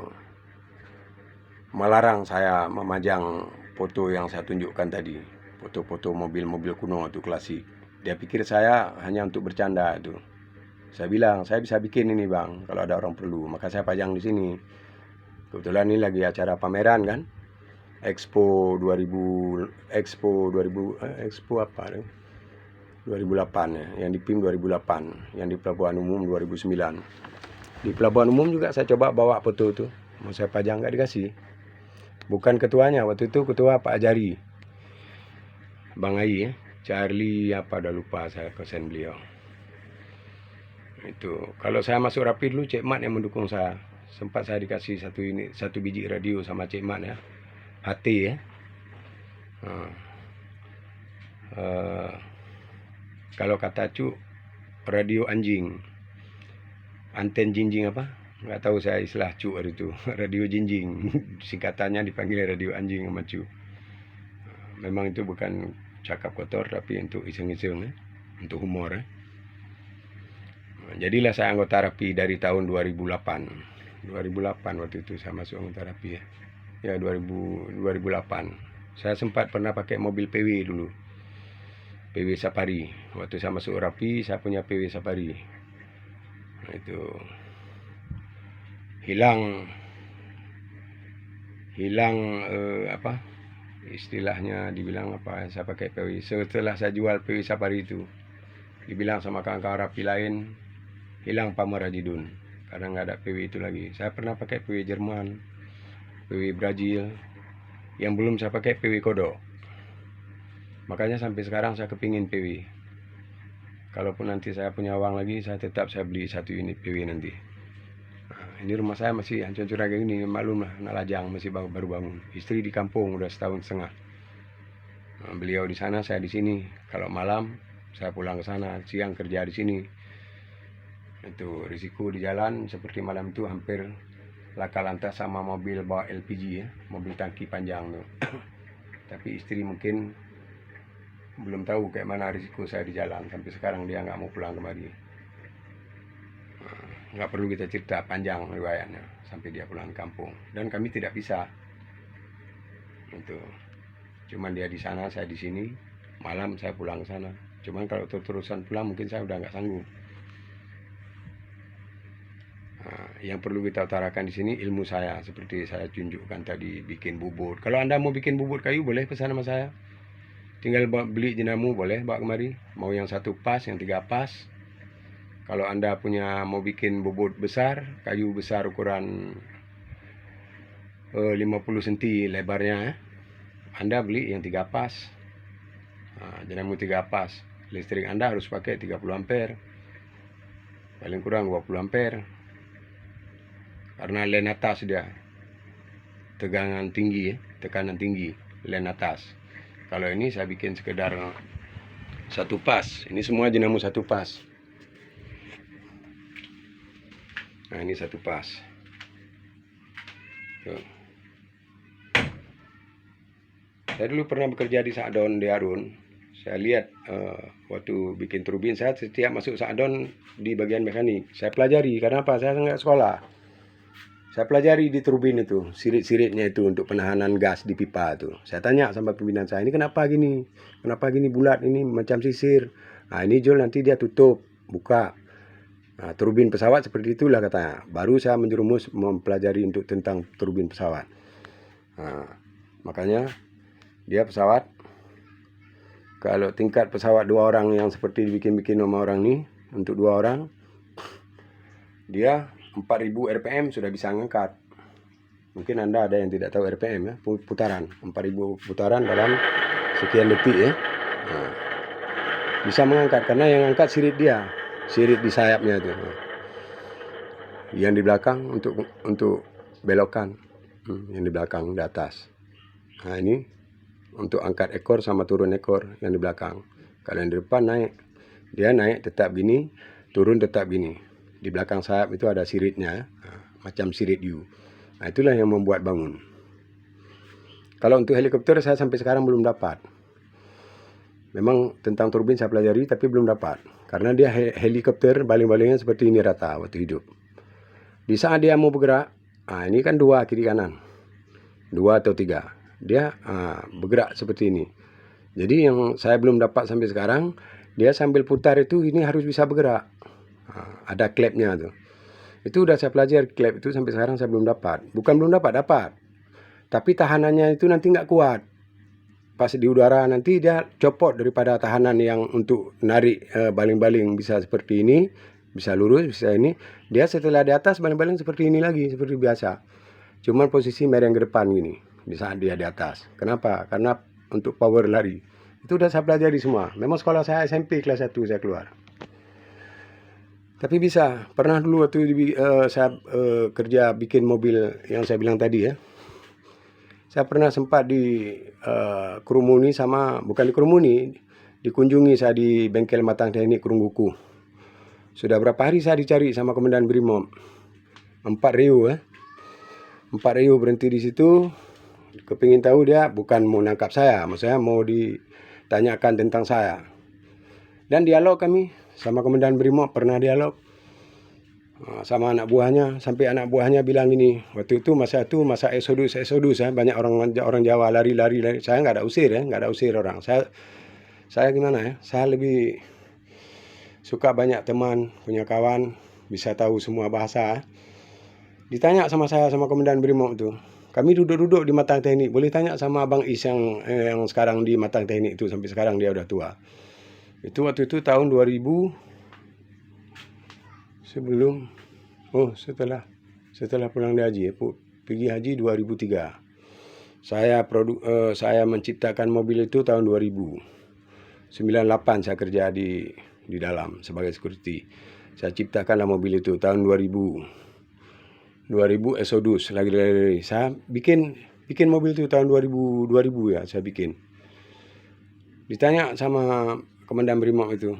Speaker 1: Melarang saya memajang foto yang saya tunjukkan tadi, foto-foto mobil-mobil kuno itu klasik. Dia pikir saya hanya untuk bercanda itu. Saya bilang, saya bisa bikin ini bang, kalau ada orang perlu, maka saya pajang di sini. Kebetulan ini lagi acara pameran kan, Expo 2008 ya, yang di PIM 2008, yang di Pelabuhan Umum 2009. Di Pelabuhan Umum juga saya coba bawa foto itu, mau saya pajang nggak dikasih. Bukan ketuanya, waktu itu ketua Pak Ajari, Bang Ai ya, Charlie apa udah lupa saya kosen beliau. Itu kalau saya masuk Rapi dulu Cik Mat yang mendukung saya. Sempat saya dikasih satu biji radio sama Cik Mat ya, HT ya. Kalau kata Cuk, radio anjing, anten jinjing apa? Nggak tahu saya istilah Cuk hari itu. Radio jinjing, singkatannya dipanggil radio anjing sama Cuk. Memang itu bukan cakap kotor, tapi untuk iseng-iseng untuk humor Jadilah saya anggota Rapi dari tahun 2008 waktu itu saya masuk anggota Rapi ya 2008. Saya sempat pernah pakai mobil PW dulu, PW Safari. Waktu saya masuk Rapi saya punya PW Safari. Nah, itu hilang apa istilahnya, dibilang apa, saya pakai PW. Setelah saya jual PW Safari itu, dibilang sama kawan-kawan Rapi lain, hilang pamor Hajidun karena nggak ada PW itu lagi. Saya pernah pakai PW Jerman, PW Brazil, yang belum saya pakai PW Kodok. Makanya sampai sekarang saya kepingin PW. Kalaupun nanti saya punya uang lagi, saya tetap saya beli 1 unit PW nanti. Nah, ini rumah saya masih hancur kayak gini, maklum lah, anak lajang masih baru bangun. Istri di kampung udah 1,5 tahun. Nah, beliau di sana, saya di sini. Kalau malam saya pulang ke sana, siang kerja di sini. Itu risiko di jalan seperti malam itu hampir laka lantas sama mobil bawa LPG ya, mobil tangki panjang tuh. Tapi istri mungkin belum tahu kayak mana risiko saya di jalan, sampai sekarang dia nggak mau pulang kemari. Nggak perlu kita cerita panjang riwayatnya sampai dia pulang kampung, dan kami tidak bisa. Itu. Cuman dia di sana, saya di sini. Malam saya pulang ke sana. Cuman kalau terus-terusan pulang mungkin saya udah nggak sanggup. Nah, yang perlu kita utarakan di sini ilmu saya, seperti saya tunjukkan tadi, bikin bubur. Kalau Anda mau bikin bubur kayu boleh pesan sama saya. Tinggal beli jenamu, boleh bawa kemari. Mau yang 1 pas, yang 3 pas. Kalau Anda punya mau bikin bubur besar, kayu besar ukuran 50 cm lebarnya, Anda beli yang 3 pas. Nah, jenamu 3 pas. Listrik Anda harus pakai 30 ampere. Paling kurang 20 ampere. Karena len atas dia. Tegangan tinggi, tekanan tinggi, len atas. Kalau ini saya bikin sekedar 1 pas. Ini semua jenamu 1 pas. Nah, ini 1 pas. Tuh. Saya dulu pernah bekerja di Sakdon di Arun. Saya lihat waktu bikin turbin, saya setiap masuk Sakdon di bagian mekanik. Saya pelajari, karena apa? Saya nggak sekolah. Saya pelajari di turbin itu, sirit-siritnya itu untuk penahanan gas di pipa itu. Saya tanya sama pimpinan saya, ini kenapa gini? Kenapa gini bulat, ini macam sisir? Nah, ini Jol nanti dia tutup, buka. Nah, turbin pesawat seperti itulah katanya. Baru saya menjerumus mempelajari untuk tentang turbin pesawat. Nah, makanya dia pesawat, kalau tingkat pesawat 2 orang yang seperti dibikin-bikin sama orang ini, untuk 2 orang, dia 4000 RPM sudah bisa ngangkat. Mungkin Anda ada yang tidak tahu RPM ya, putaran. 4000 putaran dalam sekian detik ya. Nah, bisa mengangkat, karena yang angkat sirit dia, sirit di sayapnya itu. Yang di belakang untuk belokan, yang di belakang, di atas. Nah, ini untuk angkat ekor sama turun ekor yang di belakang. Kalau yang di depan naik, dia naik tetap gini, turun tetap gini. Di belakang sayap itu ada siritnya, macam sirit U. Nah, itulah yang membuat bangun. Kalau untuk helikopter saya sampai sekarang belum dapat. Memang tentang turbin saya pelajari tapi belum dapat. Karena dia helikopter baling-balingnya seperti ini rata waktu hidup. Di saat dia mau bergerak, ini kan 2 kiri kanan. 2 atau 3. Dia bergerak seperti ini. Jadi yang saya belum dapat sampai sekarang, dia sambil putar itu ini harus bisa bergerak. Ada klepnya tuh. Itu udah saya pelajari, klep itu sampai sekarang saya belum dapat. Bukan belum dapat. Tapi tahanannya itu nanti nggak kuat. Pas di udara nanti dia copot daripada tahanan yang untuk narik baling-baling bisa seperti ini, bisa lurus, bisa ini. Dia setelah di atas baling-baling seperti ini lagi, seperti biasa. Cuman posisi mereng ke depan gini, di saat dia di atas. Kenapa? Karena untuk power lari. Itu udah saya pelajari semua. Memang sekolah saya SMP kelas 1 saya keluar. Tapi bisa. Pernah dulu waktu saya kerja bikin mobil yang saya bilang tadi ya. Saya pernah sempat dikerumuni sama, bukan dikerumuni, dikunjungi saya di bengkel Matang Teknik Kerungguku. Sudah berapa hari saya dicari sama Komandan Brimob. 4 riu ya. 4 riu berhenti di situ. Kepingin tahu dia bukan mau nangkap saya, maksudnya mau ditanyakan tentang saya. Dan dialog kami sama Komandan Brimob, pernah dialog sama anak buahnya, sampai anak buahnya bilang gini, waktu itu masa eksodus ya, banyak orang Jawa lari. Saya nggak ada usir ya, nggak ada usir orang. Saya gimana ya, saya lebih suka banyak teman, punya kawan, bisa tahu semua bahasa. Ditanya sama saya sama Komandan Brimob itu, kami duduk-duduk di Matang Teknik, boleh tanya sama Abang Is yang sekarang di Matang Teknik itu, sampai sekarang dia udah tua. Itu waktu itu tahun 2000, setelah pulang dari haji, pergi haji 2003. Saya menciptakan mobil itu tahun 2000. 98 saya kerja di dalam sebagai security. Saya ciptakanlah mobil itu tahun 2000 Exodus lagi. Saya bikin mobil itu tahun 2000 ya saya bikin. Ditanya sama Komandan Brimob itu,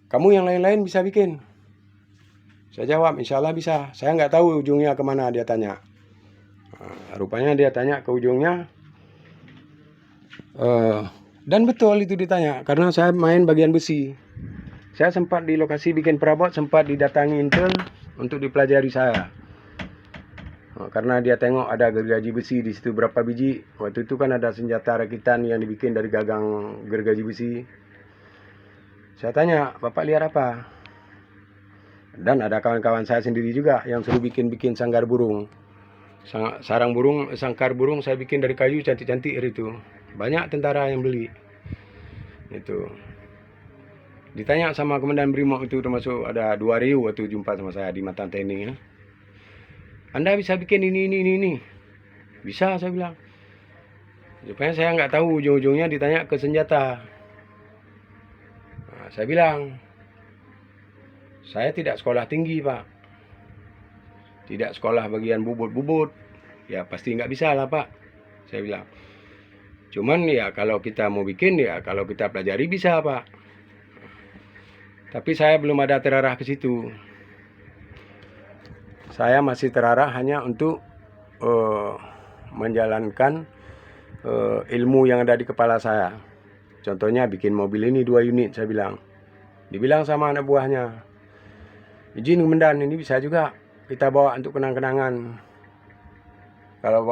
Speaker 1: kamu yang lain-lain bisa bikin? Saya jawab, insya Allah bisa. Saya nggak tahu ujungnya kemana, dia tanya. Rupanya dia tanya ke ujungnya. Dan betul itu ditanya, karena saya main bagian besi. Saya sempat di lokasi bikin perabot, sempat didatangi Intel untuk dipelajari saya. Karena dia tengok ada gergaji besi di situ berapa biji. Waktu itu kan ada senjata rakitan yang dibikin dari gagang gergaji besi. Saya tanya, "Bapak lihat apa?" Dan ada kawan-kawan saya sendiri juga yang suruh bikin sangkar burung. Sangkar burung saya bikin dari kayu cantik-cantik itu. Banyak tentara yang beli. Itu. Ditanya sama Komandan Brimob itu, termasuk ada 2 riu waktu jumpa sama saya di Matan TNI. Anda bisa bikin ini. Bisa, saya bilang. Rupanya saya nggak tahu, ujung-ujungnya ditanya ke senjata. Nah, saya bilang, saya tidak sekolah tinggi, Pak. Tidak sekolah bagian bubut-bubut. Ya pasti nggak bisa lah, Pak. Saya bilang. Cuman ya kalau kita mau bikin, ya kalau kita pelajari bisa, Pak. Tapi saya belum ada terarah ke situ. Saya masih terarah hanya untuk menjalankan ilmu yang ada di kepala saya. Contohnya bikin mobil ini 2 unit, saya bilang. Dibilang sama anak buahnya, "Izin Komandan, ini bisa juga kita bawa untuk kenang-kenangan. Kalau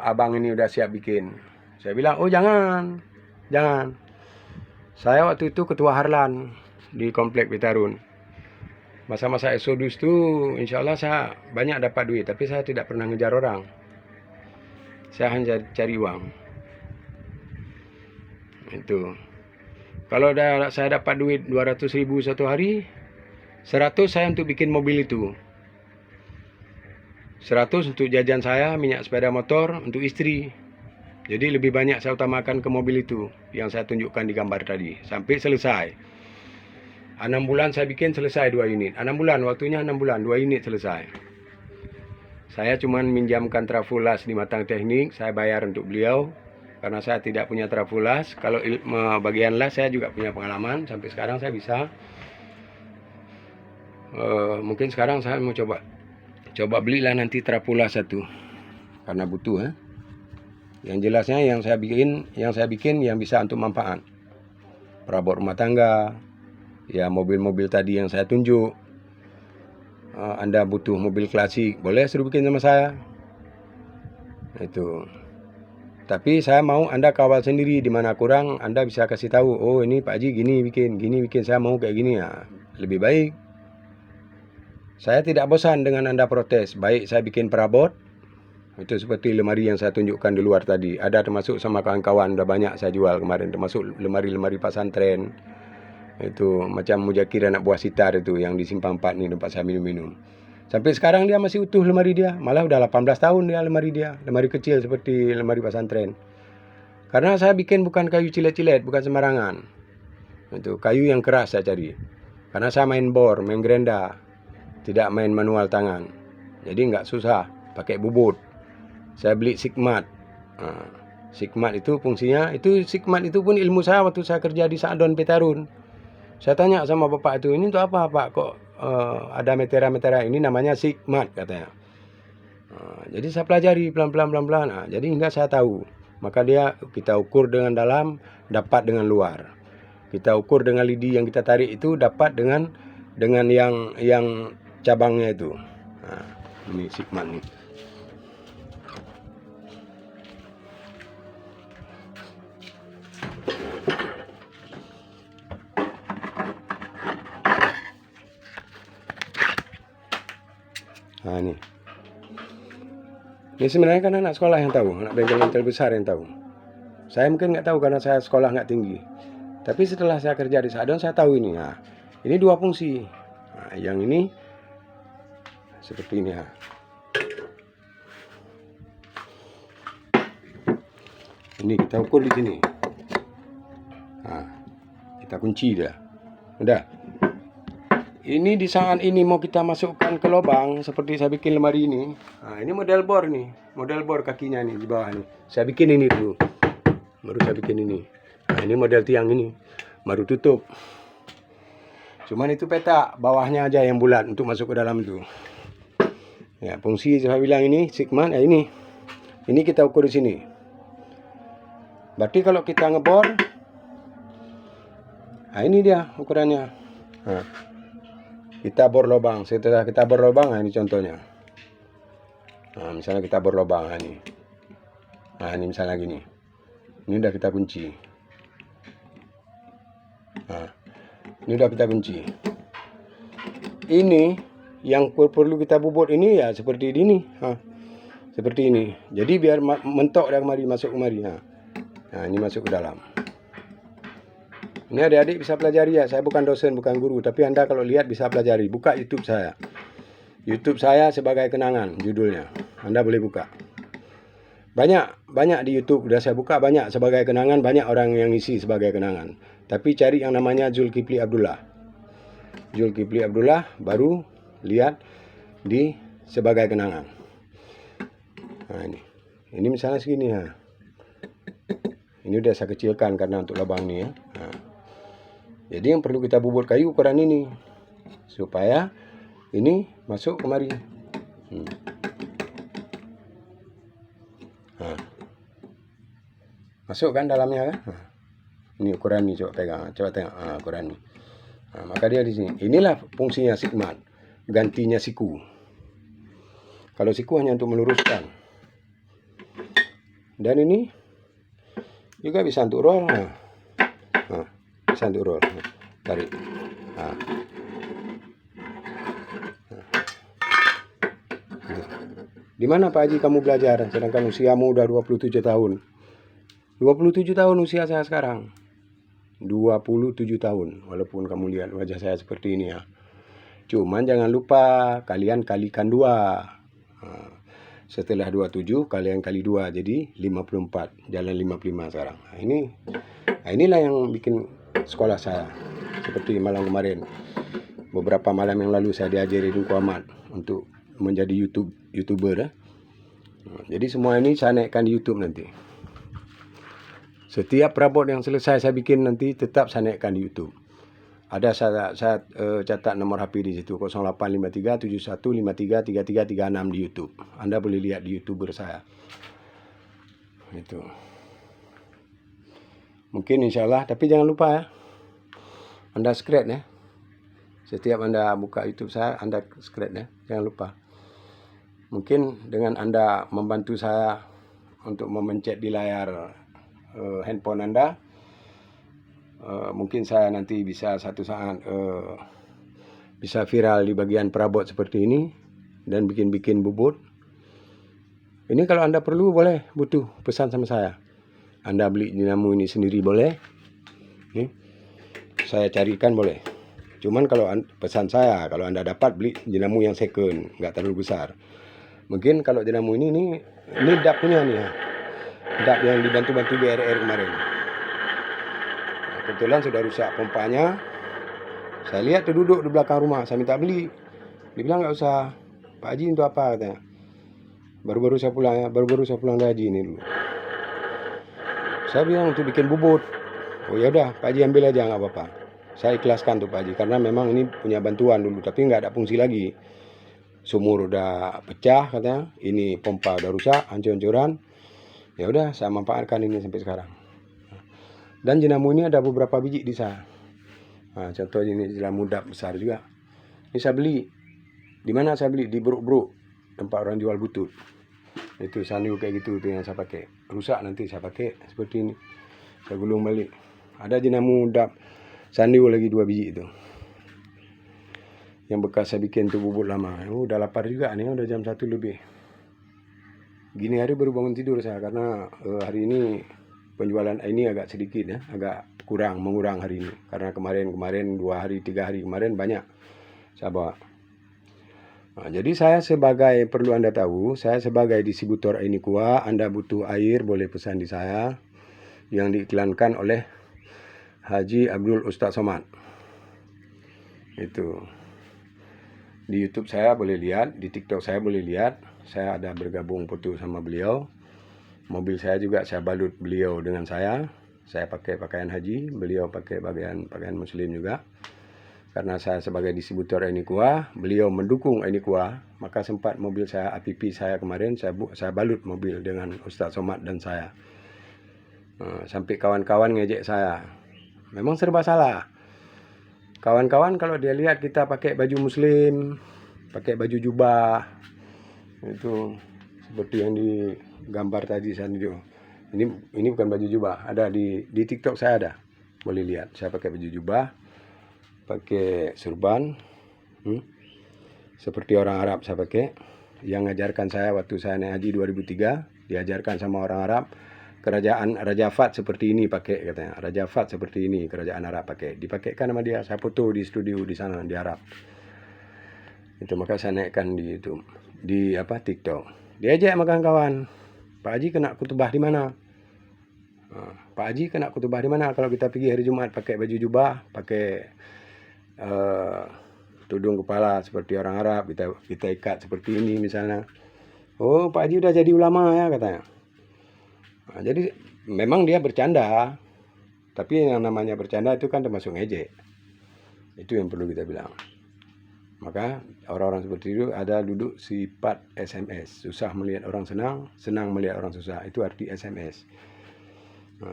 Speaker 1: abang ini udah siap bikin." Saya bilang, "Oh jangan. Saya waktu itu ketua Harlan di Komplek Petarun. Masa-masa Exodus itu insya Allah saya banyak dapat duit, tapi saya tidak pernah ngejar orang. Saya hanya cari uang." Itu. Kalau saya dapat duit 200.000 satu hari, 100 saya untuk bikin mobil itu. 100 untuk jajan saya, minyak sepeda motor, untuk istri. Jadi lebih banyak saya utamakan ke mobil itu yang saya tunjukkan di gambar tadi. Sampai selesai. 6 bulan saya bikin selesai 2 unit. 6 bulan, waktunya 6 bulan, 2 unit selesai. Saya cuma minjamkan trafulas di Matang Teknik, saya bayar untuk beliau. Karena saya tidak punya trafulas. Kalau bagian las saya juga punya pengalaman. Sampai sekarang saya bisa. Mungkin sekarang saya mau coba belilah nanti trafulas satu. Karena butuh. Yang jelasnya yang saya bikin yang bisa untuk manfaat. Perabot rumah tangga. Ya mobil-mobil tadi yang saya tunjuk. Anda butuh mobil klasik, boleh suruh bikin sama saya. Itu. Tapi saya mau Anda kawal sendiri, di mana kurang Anda bisa kasih tahu, "Oh ini Pak Haji gini bikin, saya mau kayak gini." Ya, lebih baik. Saya tidak bosan dengan Anda protes. Baik saya bikin perabot, itu seperti lemari yang saya tunjukkan di luar tadi. Ada termasuk sama kawan-kawan, udah banyak saya jual kemarin. Termasuk lemari-lemari pesantren. Itu macam Mujakir anak buah Sitar itu yang di Simpang 4 nih tempat saya minum-minum. Sampai sekarang dia masih utuh lemari dia. Malah udah 18 tahun dia lemari dia. Lemari kecil seperti lemari pesantren. Karena saya bikin bukan kayu cilet-cilet, bukan sembarangan. Itu kayu yang keras saya cari. Karena saya main bor, main gerenda. Tidak main manual tangan. Jadi nggak susah, pakai bubut. Saya beli Sigmat. Sigmat itu fungsinya, Sigmat itu pun ilmu saya waktu saya kerja di Sa'don Petarun. Saya tanya sama bapak itu, "Ini untuk apa Pak? Kok ada metera-metera?" "Ini namanya Sigmat," katanya. Jadi saya pelajari pelan-pelan. Jadi hingga saya tahu. Maka kita ukur dengan dalam, dapat dengan luar. Kita ukur dengan lidi yang kita tarik itu dapat dengan yang cabangnya itu. Ini Sigmat nih. Ini sebenarnya kan anak sekolah yang tahu, anak bengkel-bengkel besar yang tahu. Saya mungkin nggak tahu karena saya sekolah nggak tinggi. Tapi setelah saya kerja di Sa'don saya tahu ini. Ini 2 fungsi. Yang ini seperti ini. Ini kita ukur di sini. Kita kunci dia. Udah. Ini di saat ini mau kita masukkan ke lubang seperti saya bikin lemari ini. Ini model bor nih, model bor kakinya nih di bawah nih. Saya bikin ini dulu, baru saya bikin ini. Ini model tiang ini, baru tutup. Cuman itu peta bawahnya aja yang bulat untuk masuk ke dalam itu. Ya fungsi saya bilang ini Sigmat. Ini kita ukur di sini. Berarti kalau kita ngebor, ini dia ukurannya. Kita bor lubang. Setelah kita bor lubang, ini contohnya. Nah, misalnya kita berlobang ini. Nah, ini misalnya gini. Ini udah kita kunci. Nah, ini udah kita kunci. Ini yang perlu kita bobot ini ya seperti ini. Seperti ini. Jadi biar mentok dari kemari, masuk kemari. Nah, ini masuk ke dalam. Ini adik-adik bisa pelajari ya. Saya bukan dosen, bukan guru, tapi Anda kalau lihat bisa pelajari. Buka YouTube saya. YouTube saya sebagai kenangan judulnya. Anda boleh buka. Banyak di YouTube udah saya buka, banyak sebagai kenangan, banyak orang yang isi sebagai kenangan. Tapi cari yang namanya Zulkifli Abdullah. Zulkifli Abdullah baru lihat di sebagai kenangan. Nah, ini misalnya segini ya. Ini udah saya kecilkan karena untuk lubang ini ya. Nah, jadi yang perlu kita bobot kayu ukuran ini supaya ini masuk kemari. Nah, masuk kan dalamnya kan? Nah, ini ukuran ini, coba pegang, coba tengok ukuran ini. Nah, maka dia di sini. Inilah fungsinya sikmat, gantinya siku. Kalau siku hanya untuk meluruskan. Dan ini juga bisa untuk roll. Nah, bisa untuk roll. Tarik. Nah. Di mana Pak Haji kamu belajar? Sedangkan usiamu udah 27 tahun. 27 tahun usia saya sekarang. 27 tahun. Walaupun kamu lihat wajah saya seperti ini ya. Cuman jangan lupa kalian kalikan 2. Setelah 27 kalian kali 2 jadi 54. Jalan 55 sekarang. Inilah yang bikin sekolah saya. Seperti malam kemarin. Beberapa malam yang lalu saya diajari Duku Ahmad untuk menjadi YouTuber. Jadi semua ini saya naikkan di YouTube nanti. Setiap perabot yang selesai saya bikin nanti tetap saya naikkan di YouTube. Ada saya catat nomor HP di situ 085371533336 di YouTube. Anda boleh lihat di YouTuber saya. Itu. Mungkin insyaallah, tapi jangan lupa ya. Anda subscribe ya. Setiap Anda buka YouTube saya, Anda subscribe ya. Jangan lupa. Mungkin dengan Anda membantu saya untuk memencet di layar handphone Anda, mungkin saya nanti bisa satu saat bisa viral di bagian perabot seperti ini dan bikin-bikin bubut. Ini kalau Anda perlu boleh butuh pesan sama saya. Anda beli dinamo ini sendiri boleh. Saya carikan boleh. Cuman kalau pesan saya, kalau Anda dapat beli dinamo yang second, nggak terlalu besar. Mungkin kalau dinamo ini DAP punya nih ya. DAP yang dibantu-bantu BRR kemarin. Nah, kebetulan sudah rusak pompanya. Saya lihat tuh duduk di belakang rumah, saya minta beli. Dia bilang nggak usah. Pak Haji untuk apa katanya. Baru-baru saya pulang dari Haji ini dulu. Saya bilang untuk bikin bubut. Oh ya udah, Pak Haji ambil aja nggak apa-apa. Saya ikhlaskan tuh Pak Haji karena memang ini punya bantuan dulu tapi nggak ada fungsi lagi. Sumur udah pecah katanya, ini pompa udah rusak, hancur-hancuran. Ya udah, saya manfaatkan ini sampai sekarang. Dan dinamo ini ada beberapa biji di saya. Nah, contoh ini dinamo DAP besar juga. Ini saya beli. Di mana saya beli? Di Bruk-Bruk, tempat orang jual butut. Itu sandu kayak gitu tuh yang saya pakai. Rusak nanti saya pakai seperti ini. Saya gulung balik. Ada dinamo DAP sandu lagi 2 biji itu. Yang bekas saya bikin tuh bubut lama. Udah lapar juga nih, udah jam 1 lebih. Gini hari baru bangun tidur saya karena hari ini penjualan ini agak sedikit ya, agak mengurang hari ini. Karena kemarin 2 hari 3 hari kemarin banyak saya bawa. Nah, jadi saya sebagai, perlu Anda tahu, saya sebagai distributor ini kuah, Anda butuh air boleh pesan di saya yang diiklankan oleh Haji Abdul Ustaz Somad. Itu. Di YouTube saya boleh lihat, di TikTok saya boleh lihat. Saya ada bergabung foto sama beliau. Mobil saya juga saya balut beliau dengan saya. Saya pakai pakaian haji, beliau pakai pakaian muslim juga. Karena saya sebagai distributor ini kuah, beliau mendukung ini kuah, maka sempat mobil saya APP saya kemarin saya balut mobil dengan Ustaz Somad dan saya. Sampai kawan-kawan ngejek saya. Memang serba salah. Kawan-kawan kalau dia lihat kita pakai baju muslim, pakai baju jubah, itu seperti yang digambar tadi sana itu. Ini bukan baju jubah, ada di TikTok saya ada. Boleh lihat, saya pakai baju jubah, pakai surban. Seperti orang Arab saya pakai. Yang ngajarkan saya waktu saya naik haji 2003, diajarkan sama orang Arab. Kerajaan Raja Fahd seperti ini pakai katanya. Raja Fahd seperti ini kerajaan Arab pakai. Dipakaikan sama dia. Saya foto di studio di sana di Arab. Itu maka saya naikkan di YouTube, di TikTok. Diajak makan kawan. Pak Haji kena khutbah di mana? Pak Haji kena khutbah di mana kalau kita pergi hari Jumat pakai baju jubah, pakai tudung kepala seperti orang Arab, kita ikat seperti ini misalnya. Oh, Pak Haji udah jadi ulama ya katanya. Jadi memang dia bercanda, tapi yang namanya bercanda itu kan termasuk ngejek. Itu yang perlu kita bilang. Maka orang-orang seperti itu ada duduk sifat SMS. Susah melihat orang senang, senang melihat orang susah. Itu arti SMS.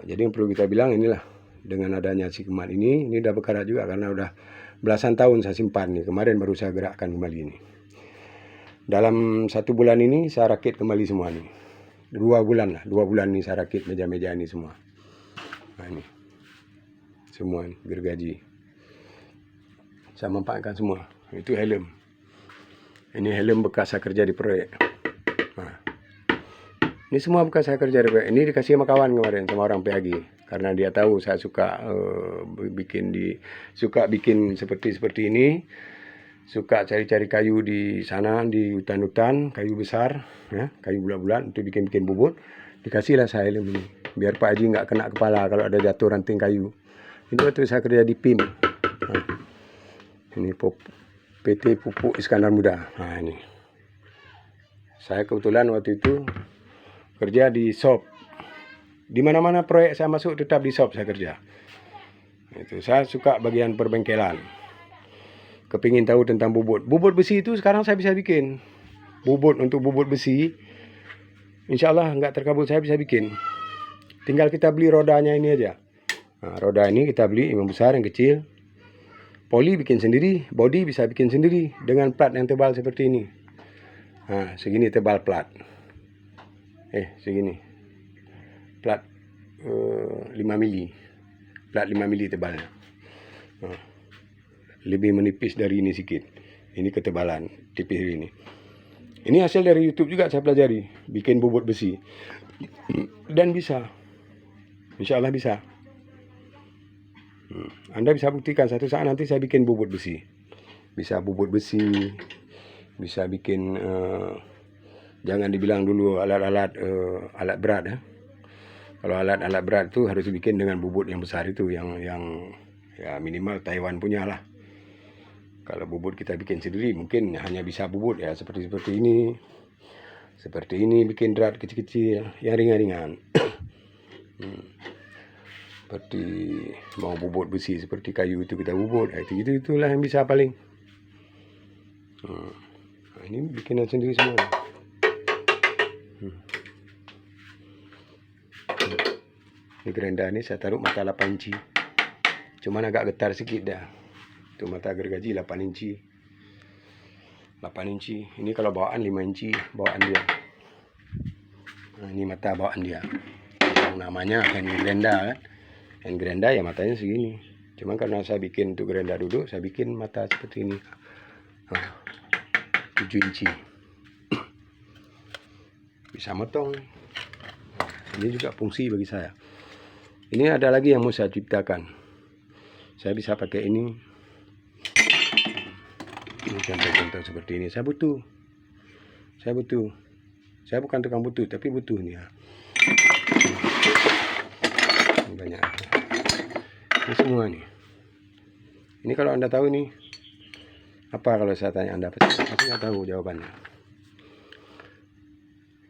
Speaker 1: Jadi yang perlu kita bilang inilah, dengan adanya si kemat ini udah berkarat juga karena udah belasan tahun saya simpan nih. Kemarin baru saya gerakkan kembali ini. Dalam 1 bulan ini saya rakit kembali semua nih. 2 bulan nih saya rakit meja-meja ini semua. Nah ini semua nih, gergaji. Saya manfaatkan semua. Itu helm. Ini helm bekas saya kerja di proyek. Nah, ini semua bekas saya kerja di proyek. Ini dikasih sama kawan kemarin, sama orang PAG. Karena dia tahu saya suka bikin seperti ini. Suka cari-cari kayu di sana, di hutan-hutan, kayu besar, ya, kayu bulat-bulat untuk bikin bubut. Dikasihlah saya helm ini. Biar Pak Haji nggak kena kepala kalau ada jatuh ranting kayu. Ini waktu saya kerja di PIM. Nah, ini PT Pupuk Iskandar Muda. Nah ini. Saya kebetulan waktu itu kerja di shop. Di mana-mana proyek saya masuk tetap di shop saya kerja. Itu saya suka bagian perbengkelan. Kepingin tahu tentang bubut. Bubut besi itu sekarang saya bisa bikin. Untuk bubut besi, insya Allah nggak terkabul saya bisa bikin. Tinggal kita beli rodanya ini aja. Nah, roda ini kita beli yang besar, yang kecil. Poli bikin sendiri, body bisa bikin sendiri dengan plat yang tebal seperti ini. Nah, segini tebal plat. Segini. Plat 5 mili. Plat 5 mili tebalnya. Nah, lebih menipis dari ini sedikit. Ini ketebalan tipis ini. Ini hasil dari YouTube juga saya pelajari. Bikin bubut besi. Dan bisa. Insya Allah bisa. Anda bisa buktikan satu saat nanti saya bikin bubut besi. Bisa bubut besi. Bisa bikin jangan dibilang dulu alat alat berat ya. Kalau alat berat itu harus dibikin dengan bubut yang besar itu yang ya minimal Taiwan punya lah. Kalau bubut kita bikin sendiri mungkin hanya bisa bubut ya seperti ini. Seperti ini bikin drat kecil-kecil yang ringan-ringan. Seperti mau bubut besi seperti kayu itu kita bubut. Itulah yang bisa paling. Nah, ini bikinan sendiri semua. Ini gerenda ini saya taruh mata 8 inci. Cuman agak getar sedikit dah. Itu mata gergaji 8 inci. 8 inci. Ini kalau bawaan 5 inci bawaan dia. Nah, ini mata bawaan dia. Yang namanya hand gerenda kan. Hand gerenda ya matanya segini. Cuman karena saya bikin untuk gerenda duduk, saya bikin mata seperti ini. Nah, 7 inci. Bisa motong. Ini juga fungsi bagi saya. Ini ada lagi yang mau saya ciptakan. Saya bisa pakai ini. Ini contoh-contoh seperti ini. Saya butuh. Saya bukan tukang butuh, tapi butuh nih ya. Ini banyak. Ini semua nih. Ini kalau Anda tahu nih. Apa kalau saya tanya Anda? Pasti nggak tahu jawabannya.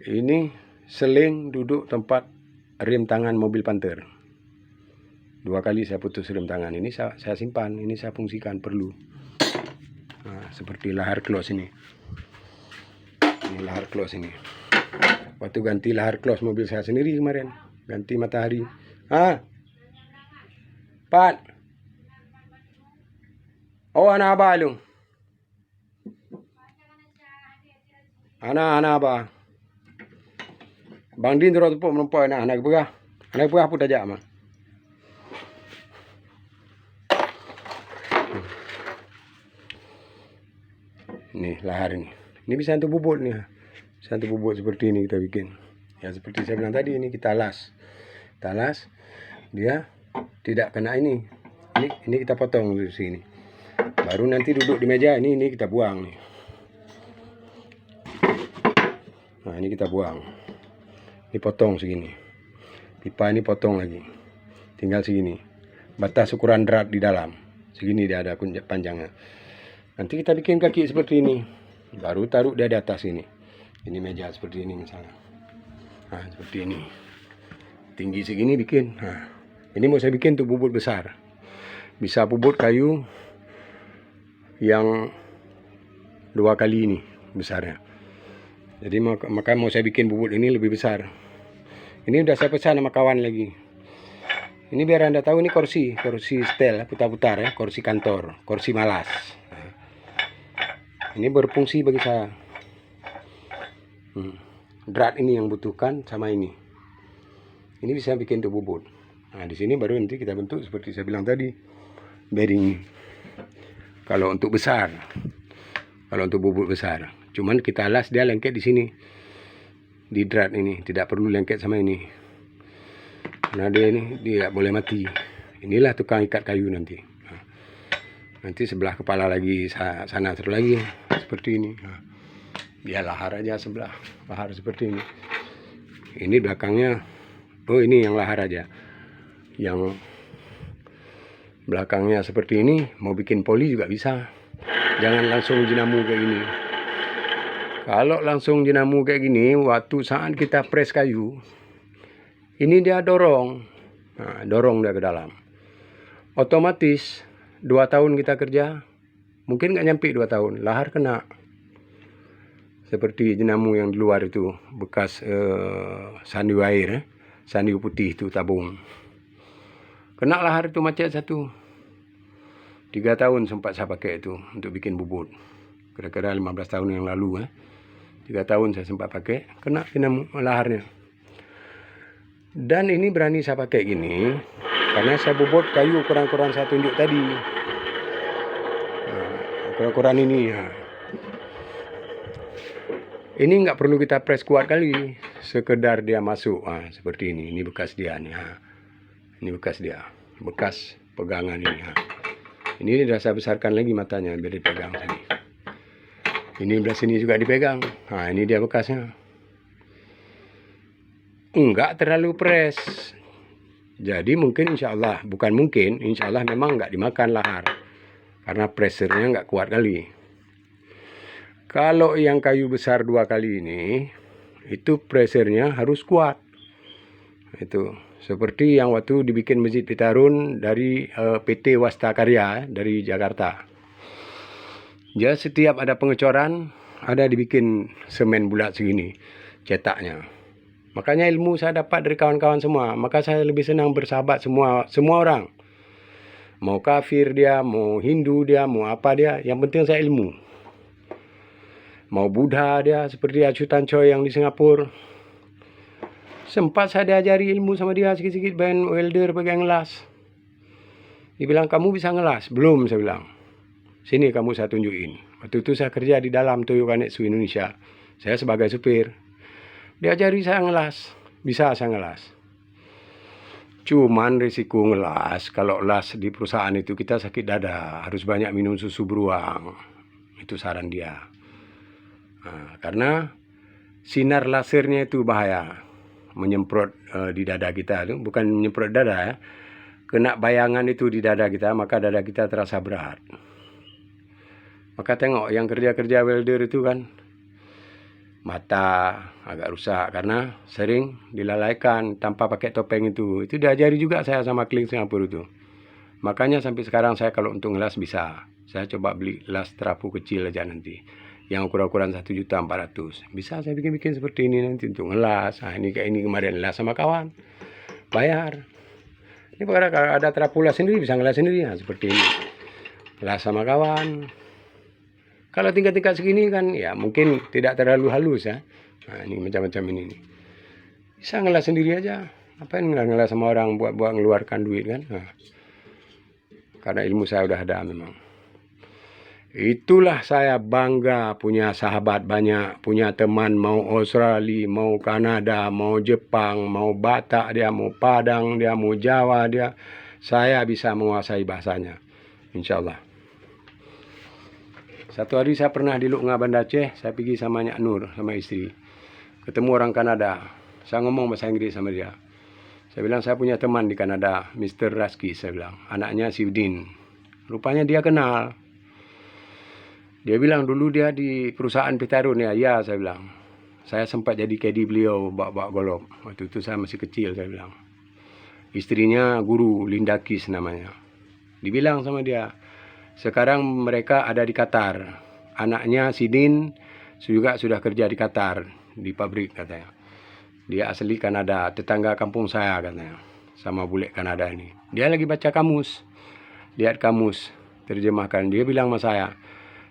Speaker 1: Ini seling duduk tempat rem tangan mobil Panther. 2 kali saya putus rem tangan. Ini saya simpan. Ini saya fungsikan perlu. Nah, seperti lahar close ini. Ini lahar close ini. Waktu ganti lahar close mobil saya sendiri kemarin. Ganti matahari. Pat. Oh, anak apa lu? Anak apa? Bang Din turut tepuk menempoy nah anak berah. Anak berah pun tajak mah. Ini lahar ini. Ini bisa untuk bubut nih. Bisa untuk bubut seperti ini kita bikin. Ya seperti saya bilang tadi, ini kita las. Kita las, dia tidak kena ini. Ini kita potong di sini. Baru nanti duduk di meja ini kita buang nih. Nah ini kita buang. Ini potong segini. Pipa ini potong lagi. Tinggal segini. Batas ukuran drat di dalam. Segini dia ada panjangnya. Nanti kita bikin kaki seperti ini. Baru taruh dia di atas ini. Ini meja seperti ini misalnya. Nah seperti ini. Tinggi segini bikin. Nah ini mau saya bikin untuk bubut besar. Bisa bubut kayu yang 2 kali ini besarnya. Jadi maka mau saya bikin bubut ini lebih besar. Ini udah saya pesan sama kawan lagi. Ini biar Anda tahu, ini kursi setel putar-putar ya, kursi kantor, kursi malas. Ini berfungsi bagi saya. Drat ini yang butuhkan sama ini. Ini bisa bikin untuk bubut. Nah, di sini baru nanti kita bentuk seperti saya bilang tadi, bearing. Kalau untuk besar, kalau untuk bubut besar, cuman kita las dia lengket di sini, di drat ini, tidak perlu lengket sama ini. Nah dia ini tidak boleh mati. Inilah tukang ikat kayu nanti. Nanti sebelah kepala lagi sana terus lagi seperti ini. Dia lahar aja sebelah lahar seperti ini. Ini belakangnya, oh ini yang lahar aja. Yang belakangnya seperti ini, mau bikin poli juga bisa. Jangan langsung jenamu kayak gini. Kalau langsung jenamu kayak gini, waktu saat kita press kayu, ini dia dorong. Nah, dorong dia ke dalam. Otomatis 2 tahun kita kerja, mungkin nggak nyampe 2 tahun, lahar kena. Seperti jenamu yang di luar itu, bekas sandiu air, sandiu putih itu tabung. Kena lahar itu macet 1. 3 tahun sempat saya pakai itu untuk bikin bubut. Kira-kira 15 tahun yang lalu. 3 tahun saya sempat pakai, kena jenamu laharnya. Dan ini berani saya pakai gini karena saya bobot kayu ukuran-ukuran saya tunjuk tadi. Ukuran ini ya. Ini nggak perlu kita press kuat kali, sekedar dia masuk. Seperti ini. Ini bekas dia nih. Ini bekas dia, bekas pegangan ini. Ini sudah saya besarkan lagi matanya biar dipegang sini. Ini belah sini juga dipegang. Nah ini dia bekasnya. Enggak terlalu press. Jadi mungkin insya Allah, bukan mungkin, insya Allah memang enggak dimakan lahar. Karena pressure-nya enggak kuat kali. Kalau yang kayu besar 2 kali ini, itu pressure-nya harus kuat. Itu seperti yang waktu dibikin Masjid Pitarun dari PT Wasta Karya dari Jakarta. Jadi setiap ada pengecoran, ada dibikin semen bulat segini cetaknya. Makanya ilmu saya dapat dari kawan-kawan semua. Maka saya lebih senang bersahabat semua orang. Mau kafir dia, mau Hindu dia, mau apa dia, yang penting saya ilmu. Mau Buddha dia, seperti Achutan Choi yang di Singapura. Sempat saya diajari ilmu sama dia sikit-sikit, band welder pegang ngelas. Dia bilang, kamu bisa ngelas? Belum, saya bilang. Sini kamu saya tunjukin. Waktu itu saya kerja di dalam Toyo Kanetsu Indonesia. Saya sebagai supir. Diajari saya ngelas. Bisa saya ngelas. Cuman risiko ngelas, kalau las di perusahaan itu kita sakit dada. Harus banyak minum susu beruang. Itu saran dia. Nah, karena sinar lasernya itu bahaya. Menyemprot di dada kita itu, bukan menyemprot dada ya. Kena bayangan itu di dada kita, maka dada kita terasa berat. Maka tengok yang kerja-kerja welder itu kan mata agak rusak karena sering dilalaikan tanpa pakai topeng itu. Itu diajari juga saya sama kling Singapura itu. Makanya sampai sekarang saya kalau untuk ngelas bisa. Saya coba beli las terapu kecil aja nanti. Yang ukuran-ukuran 1.400.000. Bisa saya bikin-bikin seperti ini nanti untuk ngelas. Nah, ini kayak ini kemarin las sama kawan. Bayar. Ini kalau ada terapu las sendiri bisa ngelas sendiri ya, seperti ini. Las sama kawan. Kalau tingkat-tingkat segini kan ya mungkin tidak terlalu halus ya. Nah, ini macam-macam ini. Bisa ngelas sendiri aja. Ngapain ngelas sama orang buat ngeluarkan duit kan? Karena ilmu saya udah ada memang. Itulah saya bangga punya sahabat banyak, punya teman mau Australia, mau Kanada, mau Jepang, mau Batak dia, mau Padang dia, mau Jawa dia. Saya bisa menguasai bahasanya, insya Allah. Satu hari saya pernah di Luknga Banda Aceh, saya pergi sama Nyak Nur, sama istri. Ketemu orang Kanada. Saya ngomong bahasa Inggris sama dia. Saya bilang, saya punya teman di Kanada, Mr. Raski, saya bilang. Anaknya si Udin. Rupanya dia kenal. Dia bilang, dulu dia di perusahaan Petarun ya. Ya, saya bilang. Saya sempat jadi caddy beliau, bawa golok. Waktu itu saya masih kecil, saya bilang. Istrinya guru, Linda Kis namanya. Dibilang sama dia, sekarang mereka ada di Qatar. Anaknya Sidin juga sudah kerja di Qatar, di pabrik katanya. Dia asli Kanada, tetangga kampung saya katanya, sama bule Kanada ini. Dia lagi baca kamus, lihat kamus, terjemahkan. Dia bilang sama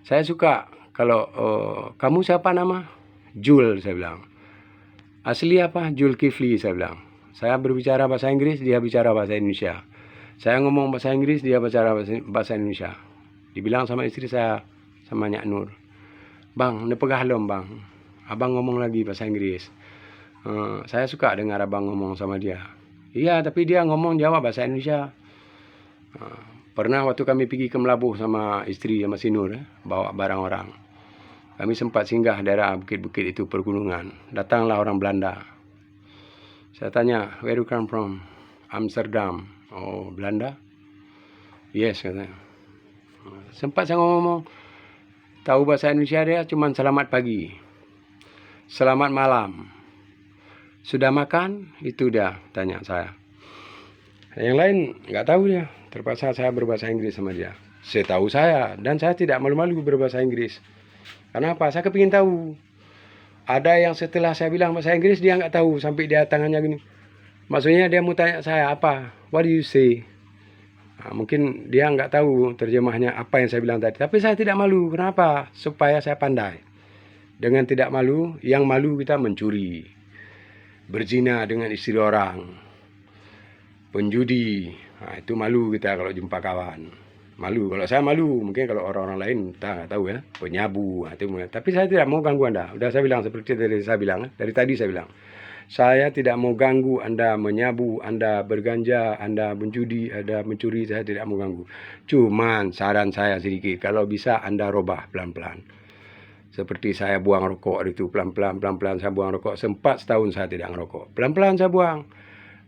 Speaker 1: saya suka kalau kamu siapa nama? Jul, saya bilang. Asli apa? Jul Kifli, saya bilang. Saya berbicara bahasa Inggris, dia bicara bahasa Indonesia. Saya ngomong bahasa Inggris, dia bicara bahasa Indonesia. Dibilang sama istri saya, sama Nyak Nur, bang, nepegah lom bang, abang ngomong lagi bahasa Inggris. Saya suka dengar abang ngomong sama dia. Iya, tapi dia ngomong Jawa bahasa Indonesia. Pernah waktu kami pergi ke Melabuh sama istri sama si Nur, bawa barang orang. Kami sempat singgah daerah bukit-bukit itu, pergunungan. Datanglah orang Belanda. Saya tanya, where you come from? Amsterdam. Oh, Belanda? Yes, katanya. Sempat saya ngomong, tahu bahasa Indonesia dia cuma selamat pagi, selamat malam. Sudah makan? Itu dia tanya saya. Yang lain nggak tahu dia. Terpaksa saya berbahasa Inggris sama dia. Setahu saya, dan saya tidak malu-malu berbahasa Inggris. Kenapa? Saya kepingin tahu. Ada yang setelah saya bilang bahasa Inggris dia nggak tahu, sampai dia tangannya gini. Maksudnya dia mau tanya saya apa? What do you say? Mungkin dia nggak tahu terjemahnya apa yang saya bilang tadi. Tapi saya tidak malu. Kenapa? Supaya saya pandai. Dengan tidak malu, yang malu kita mencuri, berzina dengan istri orang, penjudi. Itu malu kita kalau jumpa kawan. Malu. Kalau saya malu, mungkin kalau orang-orang lain kita nggak tahu ya. Penyabu. Tapi saya tidak mau ganggu Anda. Udah saya bilang seperti dari tadi saya bilang. Saya tidak mau ganggu Anda menyabu, Anda berganja, Anda menjudi, Anda mencuri. Saya tidak mau ganggu. Cuman saran saya sedikit, kalau bisa Anda robah pelan-pelan. Seperti saya buang rokok itu, pelan-pelan saya buang rokok. Sempat setahun saya tidak ngerokok. Pelan-pelan saya buang.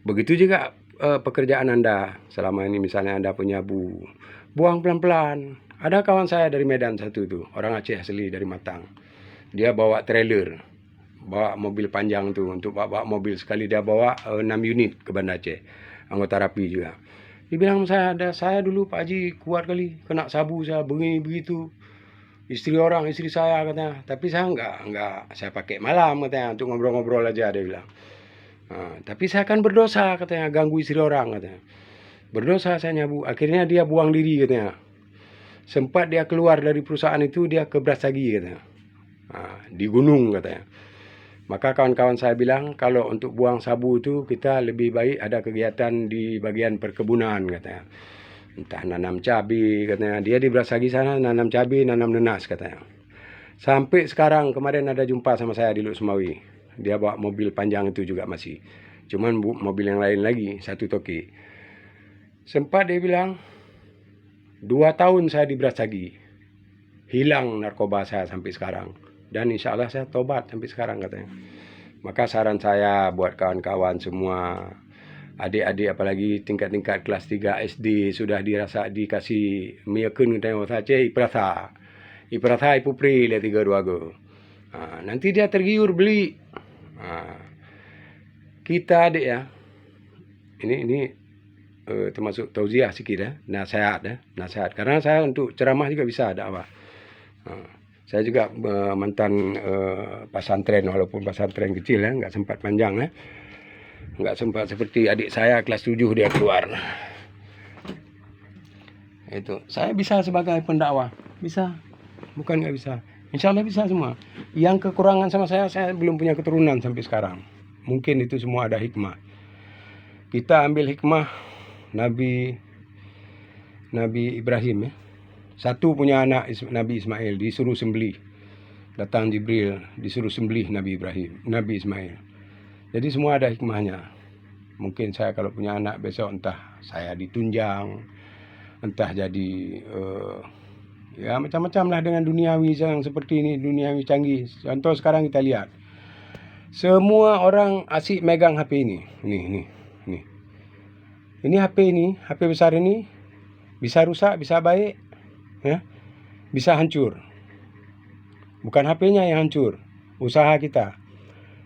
Speaker 1: Begitu juga pekerjaan Anda. Selama ini misalnya Anda penyabu, buang pelan-pelan. Ada kawan saya dari Medan satu itu, orang Aceh asli dari Matang. Dia bawa trailer, bawa mobil panjang tuh, untuk bawa mobil sekali dia bawa 6 unit ke Banda Aceh. Anggota rapi juga. Dia bilang sama saya dulu Pak Haji kuat kali, kena sabu saya begini begitu. Istri saya katanya. Tapi saya enggak saya pakai malam katanya, untuk ngobrol-ngobrol aja dia bilang. Tapi saya kan berdosa katanya, ganggu istri orang katanya. Berdosa saya nyabu. Akhirnya dia buang diri katanya. Sempat dia keluar dari perusahaan itu, dia ke Brastagi katanya. Di gunung katanya. Maka kawan-kawan saya bilang, kalau untuk buang sabu itu kita lebih baik ada kegiatan di bagian perkebunan katanya. Entah nanam cabai katanya. Dia di Brastagi sana nanam cabai, nanam nenas katanya. Sampai sekarang kemarin ada jumpa sama saya di Luk Semawi. Dia bawa mobil panjang itu juga masih. Cuman mobil yang lain lagi, satu toki. Sempat dia bilang, 2 tahun saya di Brastagi. Hilang narkoba saya sampai sekarang. Dan insya Allah saya tobat sampai sekarang katanya. Maka saran saya buat kawan-kawan semua, adik-adik apalagi tingkat-tingkat kelas 3 SD sudah dikasih miyakun katanya saja iprasa ipupri le 3 go. Nanti dia tergiur beli. Kita adik ya. Ini termasuk tauziah sikit ya, nasihat. Karena saya untuk ceramah juga bisa dakwah. Saya juga mantan pesantren, walaupun pesantren kecil ya, nggak sempat panjang ya. Nggak sempat seperti adik saya kelas 7 dia keluar. Itu saya bisa sebagai pendakwah, bisa, bukan nggak bisa. Insya Allah bisa semua. Yang kekurangan sama saya belum punya keturunan sampai sekarang. mungkin itu semua ada hikmah. Kita ambil hikmah Nabi Ibrahim ya. Satu punya anak Nabi Ismail disuruh sembelih. Datang Jibril disuruh sembelih Nabi Ismail. Jadi semua ada hikmahnya. Mungkin saya kalau punya anak besok entah saya ditunjang, entah jadi ya macam-macam lah dengan duniawi yang seperti ini, duniawi canggih. Contoh sekarang kita lihat, semua orang asyik megang HP ini. Ini HP besar ini bisa rusak, bisa baik, ya, bisa hancur. Bukan HP-nya yang hancur, usaha kita.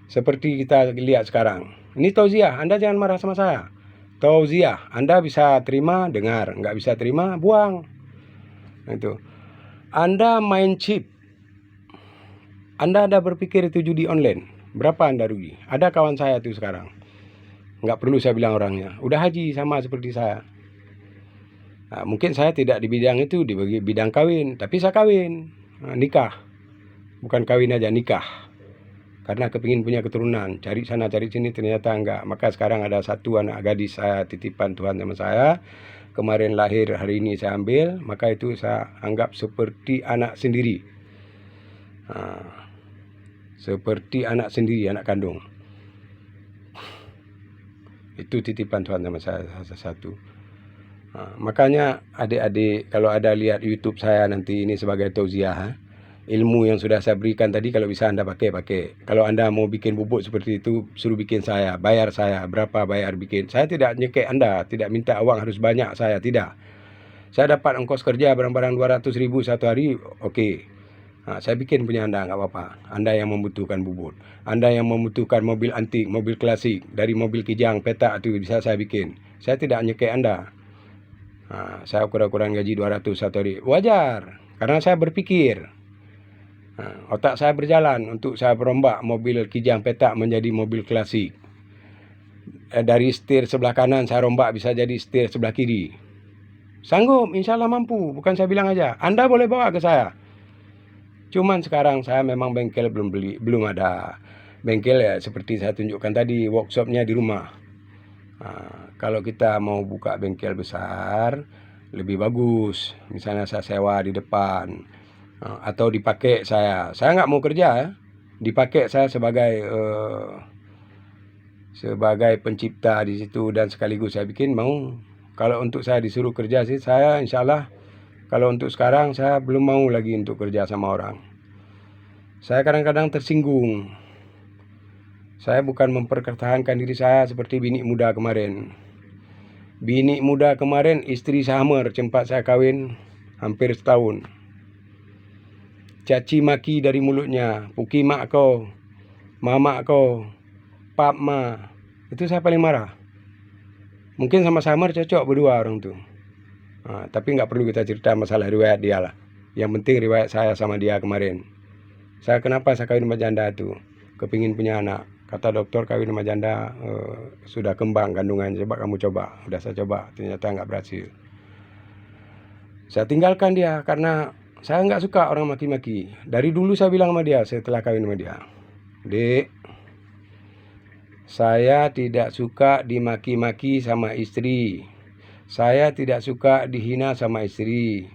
Speaker 1: Seperti kita lihat sekarang. Ini tauziah, Anda jangan marah sama saya. Tauziah, Anda bisa terima, dengar. Nggak bisa terima, buang. Itu. Anda main chip. Anda ada berpikir itu judi online. Berapa Anda rugi? Ada kawan saya tuh sekarang. Nggak perlu saya bilang orangnya. Udah haji sama seperti saya. Nah, mungkin saya tidak di bidang itu, di bidang kawin. Tapi saya kawin. Nah, nikah. Bukan kawin aja, nikah. Karena kepingin punya keturunan. Cari sana, cari sini, ternyata enggak. Maka sekarang ada satu anak gadis saya titipan Tuhan sama saya. Kemarin lahir, hari ini saya ambil. Maka itu saya anggap seperti anak sendiri. Seperti anak sendiri, anak kandung. Itu titipan Tuhan sama saya satu. Makanya adik-adik kalau ada lihat YouTube saya nanti ini sebagai tauziah, ilmu yang sudah saya berikan tadi kalau bisa Anda pakai. Kalau Anda mau bikin bubuk seperti itu, suruh bikin saya, bayar saya, berapa bayar bikin. Saya tidak nyekek Anda, tidak minta uang harus banyak saya, tidak. Saya dapat ongkos kerja barang-barang 200.000 satu hari, oke. Saya bikin punya Anda, nggak apa-apa. Anda yang membutuhkan bubut, Anda yang membutuhkan mobil antik, mobil klasik, dari mobil kijang, petak itu bisa saya bikin. Saya tidak nyekek Anda. Saya kurang-kurang gaji 200 satu hari, wajar. Karena saya berpikir, otak saya berjalan untuk saya berombak mobil kijang petak menjadi mobil klasik. Dari setir sebelah kanan saya rombak bisa jadi setir sebelah kiri. Sanggup, insya Allah mampu. Bukan saya bilang aja, Anda boleh bawa ke saya. Cuman sekarang saya memang bengkel belum ada. Bengkel ya seperti saya tunjukkan tadi, workshopnya di rumah. Kalau kita mau buka bengkel besar, lebih bagus. Misalnya saya sewa di depan, atau dipakai saya nggak mau kerja ya. Dipakai saya sebagai pencipta di situ dan sekaligus saya bikin mau. Kalau untuk saya disuruh kerja sih saya insya Allah. Kalau untuk sekarang saya belum mau lagi untuk kerja sama orang. Saya kadang-kadang tersinggung. Saya bukan mempertahankan diri saya seperti bini muda kemarin. Bini muda kemarin istri Samer tempat saya kawin hampir setahun. Caci maki dari mulutnya, puki mak kau, mama kau, pap ma. Itu saya paling marah. Mungkin sama Samer cocok berdua orang tuh. Tapi nggak perlu kita cerita masalah riwayat dia lah. Yang penting riwayat saya sama dia kemarin. Kenapa saya kawin sama janda tuh? Kepingin punya anak. Kata dokter kawin sama janda sudah kembang kandungan. Coba kamu coba. Udah saya coba. Ternyata nggak berhasil. Saya tinggalkan dia karena saya nggak suka orang maki-maki. Dari dulu saya bilang sama dia setelah kawin sama dia. Dek, saya tidak suka dimaki-maki sama istri. Saya tidak suka dihina sama istri.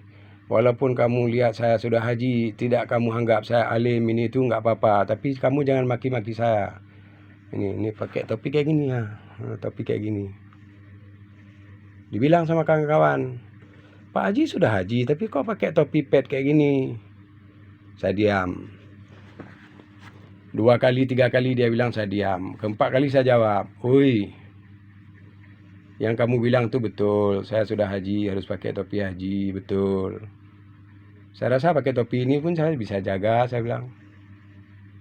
Speaker 1: Walaupun kamu lihat saya sudah haji, tidak kamu anggap saya alim ini itu nggak apa-apa. Tapi kamu jangan maki-maki saya. Ini pakai topi kayak gini ya, topi kayak gini. Dibilang sama kawan-kawan, Pak Haji sudah haji, tapi kok pakai topi pet kayak gini? Saya diam. 2 kali, 3 kali dia bilang saya diam. Keempat kali saya jawab, "Oi, yang kamu bilang tuh betul, saya sudah haji, harus pakai topi haji, betul. Saya rasa pakai topi ini pun saya bisa jaga," saya bilang.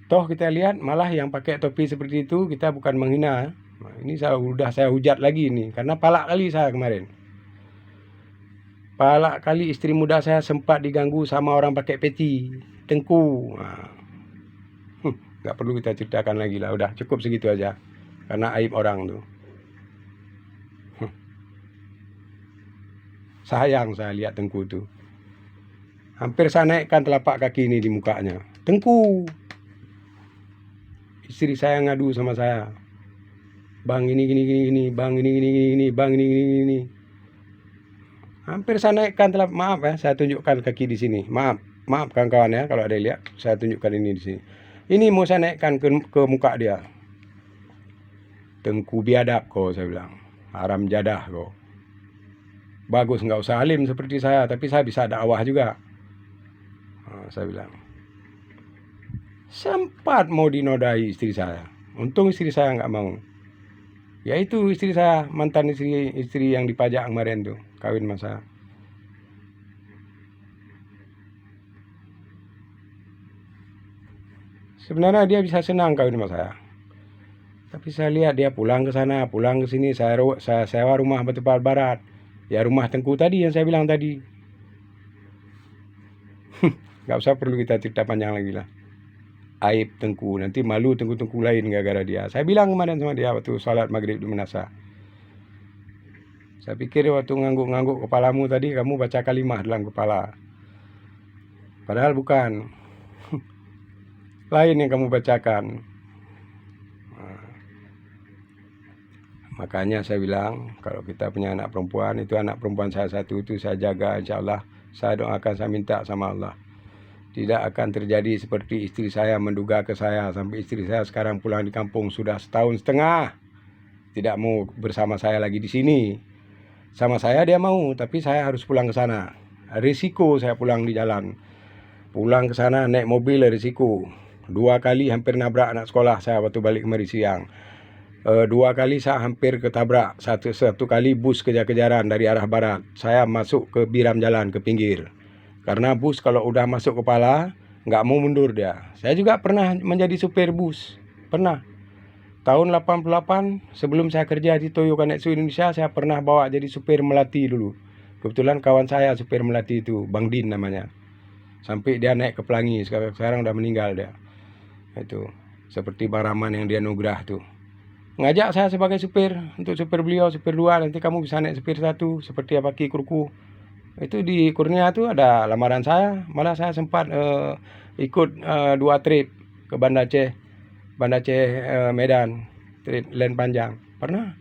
Speaker 1: Toh kita lihat malah yang pakai topi seperti itu kita bukan menghina. Ini saya hujat lagi nih, karena palak kali saya kemarin. Palak kali istri muda saya sempat diganggu sama orang pakai peci, Tengku. Nggak perlu kita ceritakan lagi lah, udah cukup segitu aja. Karena aib orang tuh. Sayang saya lihat Tengku tuh. Hampir saya naikkan telapak kaki ini di mukanya. Tengku. Istri saya ngadu sama saya. Bang ini, bang ini, bang ini. Hampir saya naikkan telah, maaf ya, saya tunjukkan kaki di sini. Maaf kawan-kawan ya, kalau ada yang lihat, saya tunjukkan ini di sini. Ini mau saya naikkan ke muka dia. Tengku biadab kau, saya bilang. Haram jadah kau. Bagus, nggak usah alim seperti saya, tapi saya bisa dakwah juga. Saya bilang. Sempat mau dinodai istri saya. Untung istri saya nggak mau. Yaitu istri saya, mantan istri yang dipajak kemarin tuh, kawin masa. Sebenarnya dia bisa senang kawin sama saya. Tapi saya lihat dia pulang ke sana, pulang ke sini, saya sewa rumah Batupal Barat. Ya rumah Tengku tadi yang saya bilang tadi. Nggak usah perlu kita cerita panjang lagi lah. Aib Tengku, nanti malu Tengku lain gara-gara dia. Saya bilang kemarin sama dia waktu salat maghrib di Menasa. Saya pikir waktu ngangguk-ngangguk kepalamu tadi kamu baca kalimah dalam kepala. Padahal bukan. Lain yang kamu bacakan. Makanya saya bilang kalau kita punya anak perempuan, itu anak perempuan saya satu itu saya jaga, insya Allah. Saya doakan, saya minta sama Allah. Tidak akan terjadi seperti istri saya menduga ke saya. Sampai istri saya sekarang pulang di kampung sudah 1,5 tahun. Tidak mau bersama saya lagi di sini. Sama saya dia mau, tapi saya harus pulang ke sana. Risiko saya pulang di jalan. Pulang ke sana naik mobil risiko. 2 kali hampir nabrak anak sekolah saya waktu balik kemari siang. 2 kali saya hampir ketabrak. Satu kali bus kejar-kejaran dari arah barat. Saya masuk ke biram jalan, ke pinggir. Karena bus kalau udah masuk kepala, nggak mau mundur dia. Saya juga pernah menjadi supir bus. Pernah. Tahun 88, sebelum saya kerja di Toyo Kanetsu Indonesia, saya pernah bawa jadi supir Melati dulu. Kebetulan kawan saya supir Melati itu, Bang Din namanya. Sampai dia naik ke Pelangi, sekarang udah meninggal dia. Itu, seperti Bang Rahman yang dia nugrah tuh. Ngajak saya sebagai supir, untuk supir beliau, supir 2, nanti kamu bisa naik supir 1, seperti apa Ki Kruku. Itu di Kurnia tuh ada lamaran saya, malah saya sempat ikut 2 trip ke Banda Aceh Medan, trip land panjang. Pernah.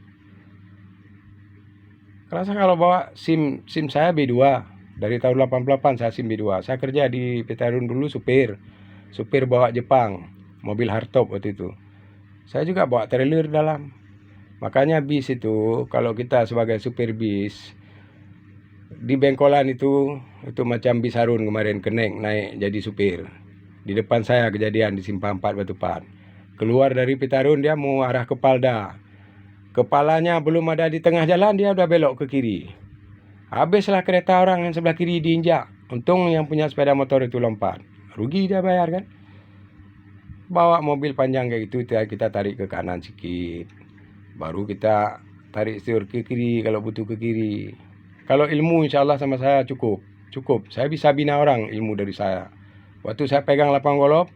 Speaker 1: Kerasa kalau bawa SIM saya B2 dari tahun 88 saya SIM B2. Saya kerja di PT Arun dulu supir bawa Jepang, mobil hardtop waktu itu. Saya juga bawa trailer dalam. Makanya bis itu kalau kita sebagai supir bis di Bengkolan itu macam bis Harun kemarin naik jadi supir. Di depan saya kejadian di Simpang 4 Batupan. Keluar dari Pitarun dia mau arah ke Palda. Kepalanya belum ada di tengah jalan dia udah belok ke kiri. Habislah kereta orang yang sebelah kiri diinjak. Untung yang punya sepeda motor itu lompat. Rugi dia bayar kan. Bawa mobil panjang kayak gitu kita tarik ke kanan sedikit. Baru kita tarik setir ke kiri kalau butuh ke kiri. Kalau ilmu insya Allah sama saya cukup. Saya bisa bina orang ilmu dari saya. Waktu saya pegang lapang golop,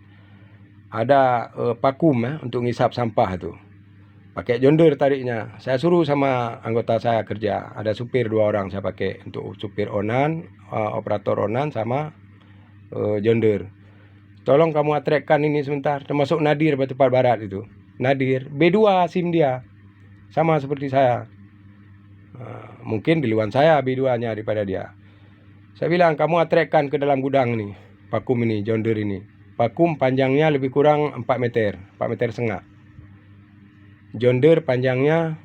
Speaker 1: ada pakum untuk ngisap sampah itu. Pakai jonder tariknya. Saya suruh sama anggota saya kerja. Ada supir 2 orang saya pakai untuk supir onan, operator onan sama jonder. Tolong kamu atrekkan ini sebentar. Termasuk Nadir Batupal Barat itu. Nadir B2 SIM dia. Sama seperti saya. Mungkin duluan saya B2-nya daripada dia. Saya bilang kamu atrekkan ke dalam gudang nih, pakum ini, jonder ini. Pakum panjangnya lebih kurang 4 meter, 4 meter setengah. Jonder panjangnya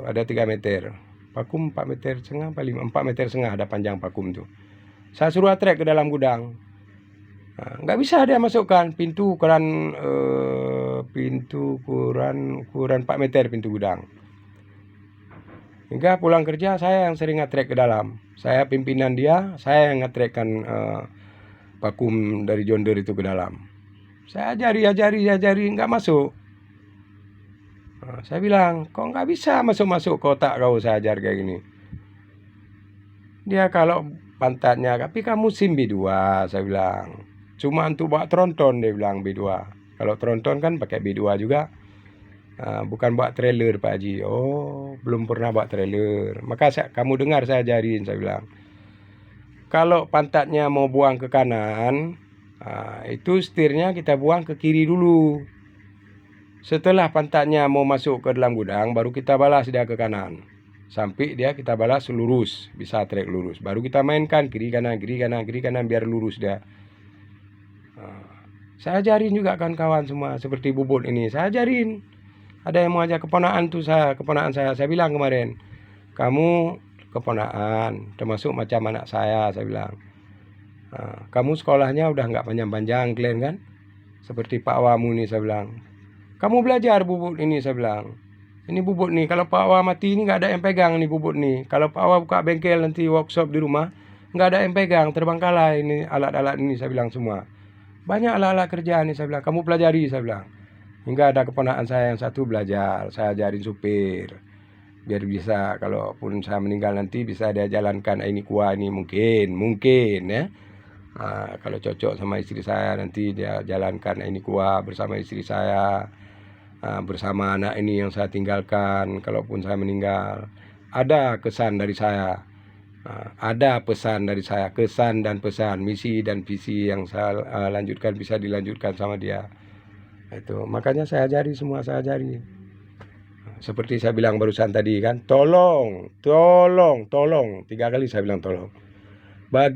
Speaker 1: ada 3 meter. Pakum 4 meter setengah, paling 4 meter setengah ada panjang pakum tuh. Saya suruh atrek ke dalam gudang. Nggak bisa dia masukkan pintu ukuran 4 meter pintu gudang. Hingga pulang kerja saya yang sering nge-track ke dalam. Saya pimpinan dia, saya yang nge-trackkan vakum dari jonder itu ke dalam. Saya ajari, nggak masuk. Saya bilang, kok nggak bisa masuk kotak kau saya ajar kayak gini. Dia kalau pantatnya, tapi kamu SIM B2, saya bilang. Cuma untuk bawa tronton, dia bilang B2. Kalau tronton kan pakai B2 juga. Bukan bawa trailer Pak Haji. Oh, belum pernah bawa trailer. Maka kamu dengar saya ajarin, saya bilang. Kalau pantatnya mau buang ke kanan, itu setirnya kita buang ke kiri dulu. Setelah pantatnya mau masuk ke dalam gudang, baru kita balas dia ke kanan. Sampai dia kita balas lurus, bisa trek lurus. Baru kita mainkan kiri kanan, kiri kanan, kiri kanan biar lurus dia. Saya ajarin juga kawan-kawan semua seperti bubut ini. Saya ajarin. Ada yang mau ajak keponakan saya bilang kemarin, kamu keponakan, termasuk macam anak saya bilang. Kamu sekolahnya udah nggak panjang-panjang, kalian kan? Seperti Pak Wamu nih, saya bilang. Kamu belajar bubut ini, saya bilang. Ini bubut nih, kalau Pak Wa mati ini nggak ada yang pegang nih bubut nih. Kalau Pak Wa buka bengkel nanti workshop di rumah, nggak ada yang pegang, terbengkalai ini alat-alat ini, saya bilang semua. Banyak alat-alat kerjaan nih, saya bilang. Kamu pelajari, saya bilang. Hingga ada keponakan saya yang satu belajar, saya ajarin supir. Biar bisa, kalaupun saya meninggal nanti bisa dia jalankan ini kuah ini mungkin ya. Kalau cocok sama istri saya nanti dia jalankan ini kuah bersama istri saya. Bersama anak ini yang saya tinggalkan kalaupun saya meninggal. Ada kesan dari saya, ada pesan dari saya, kesan dan pesan, misi dan visi yang saya lanjutkan bisa dilanjutkan sama dia. Itu makanya saya ajari semua, saya ajari. Seperti saya bilang barusan tadi kan, tolong 3 kali saya bilang tolong. Bagi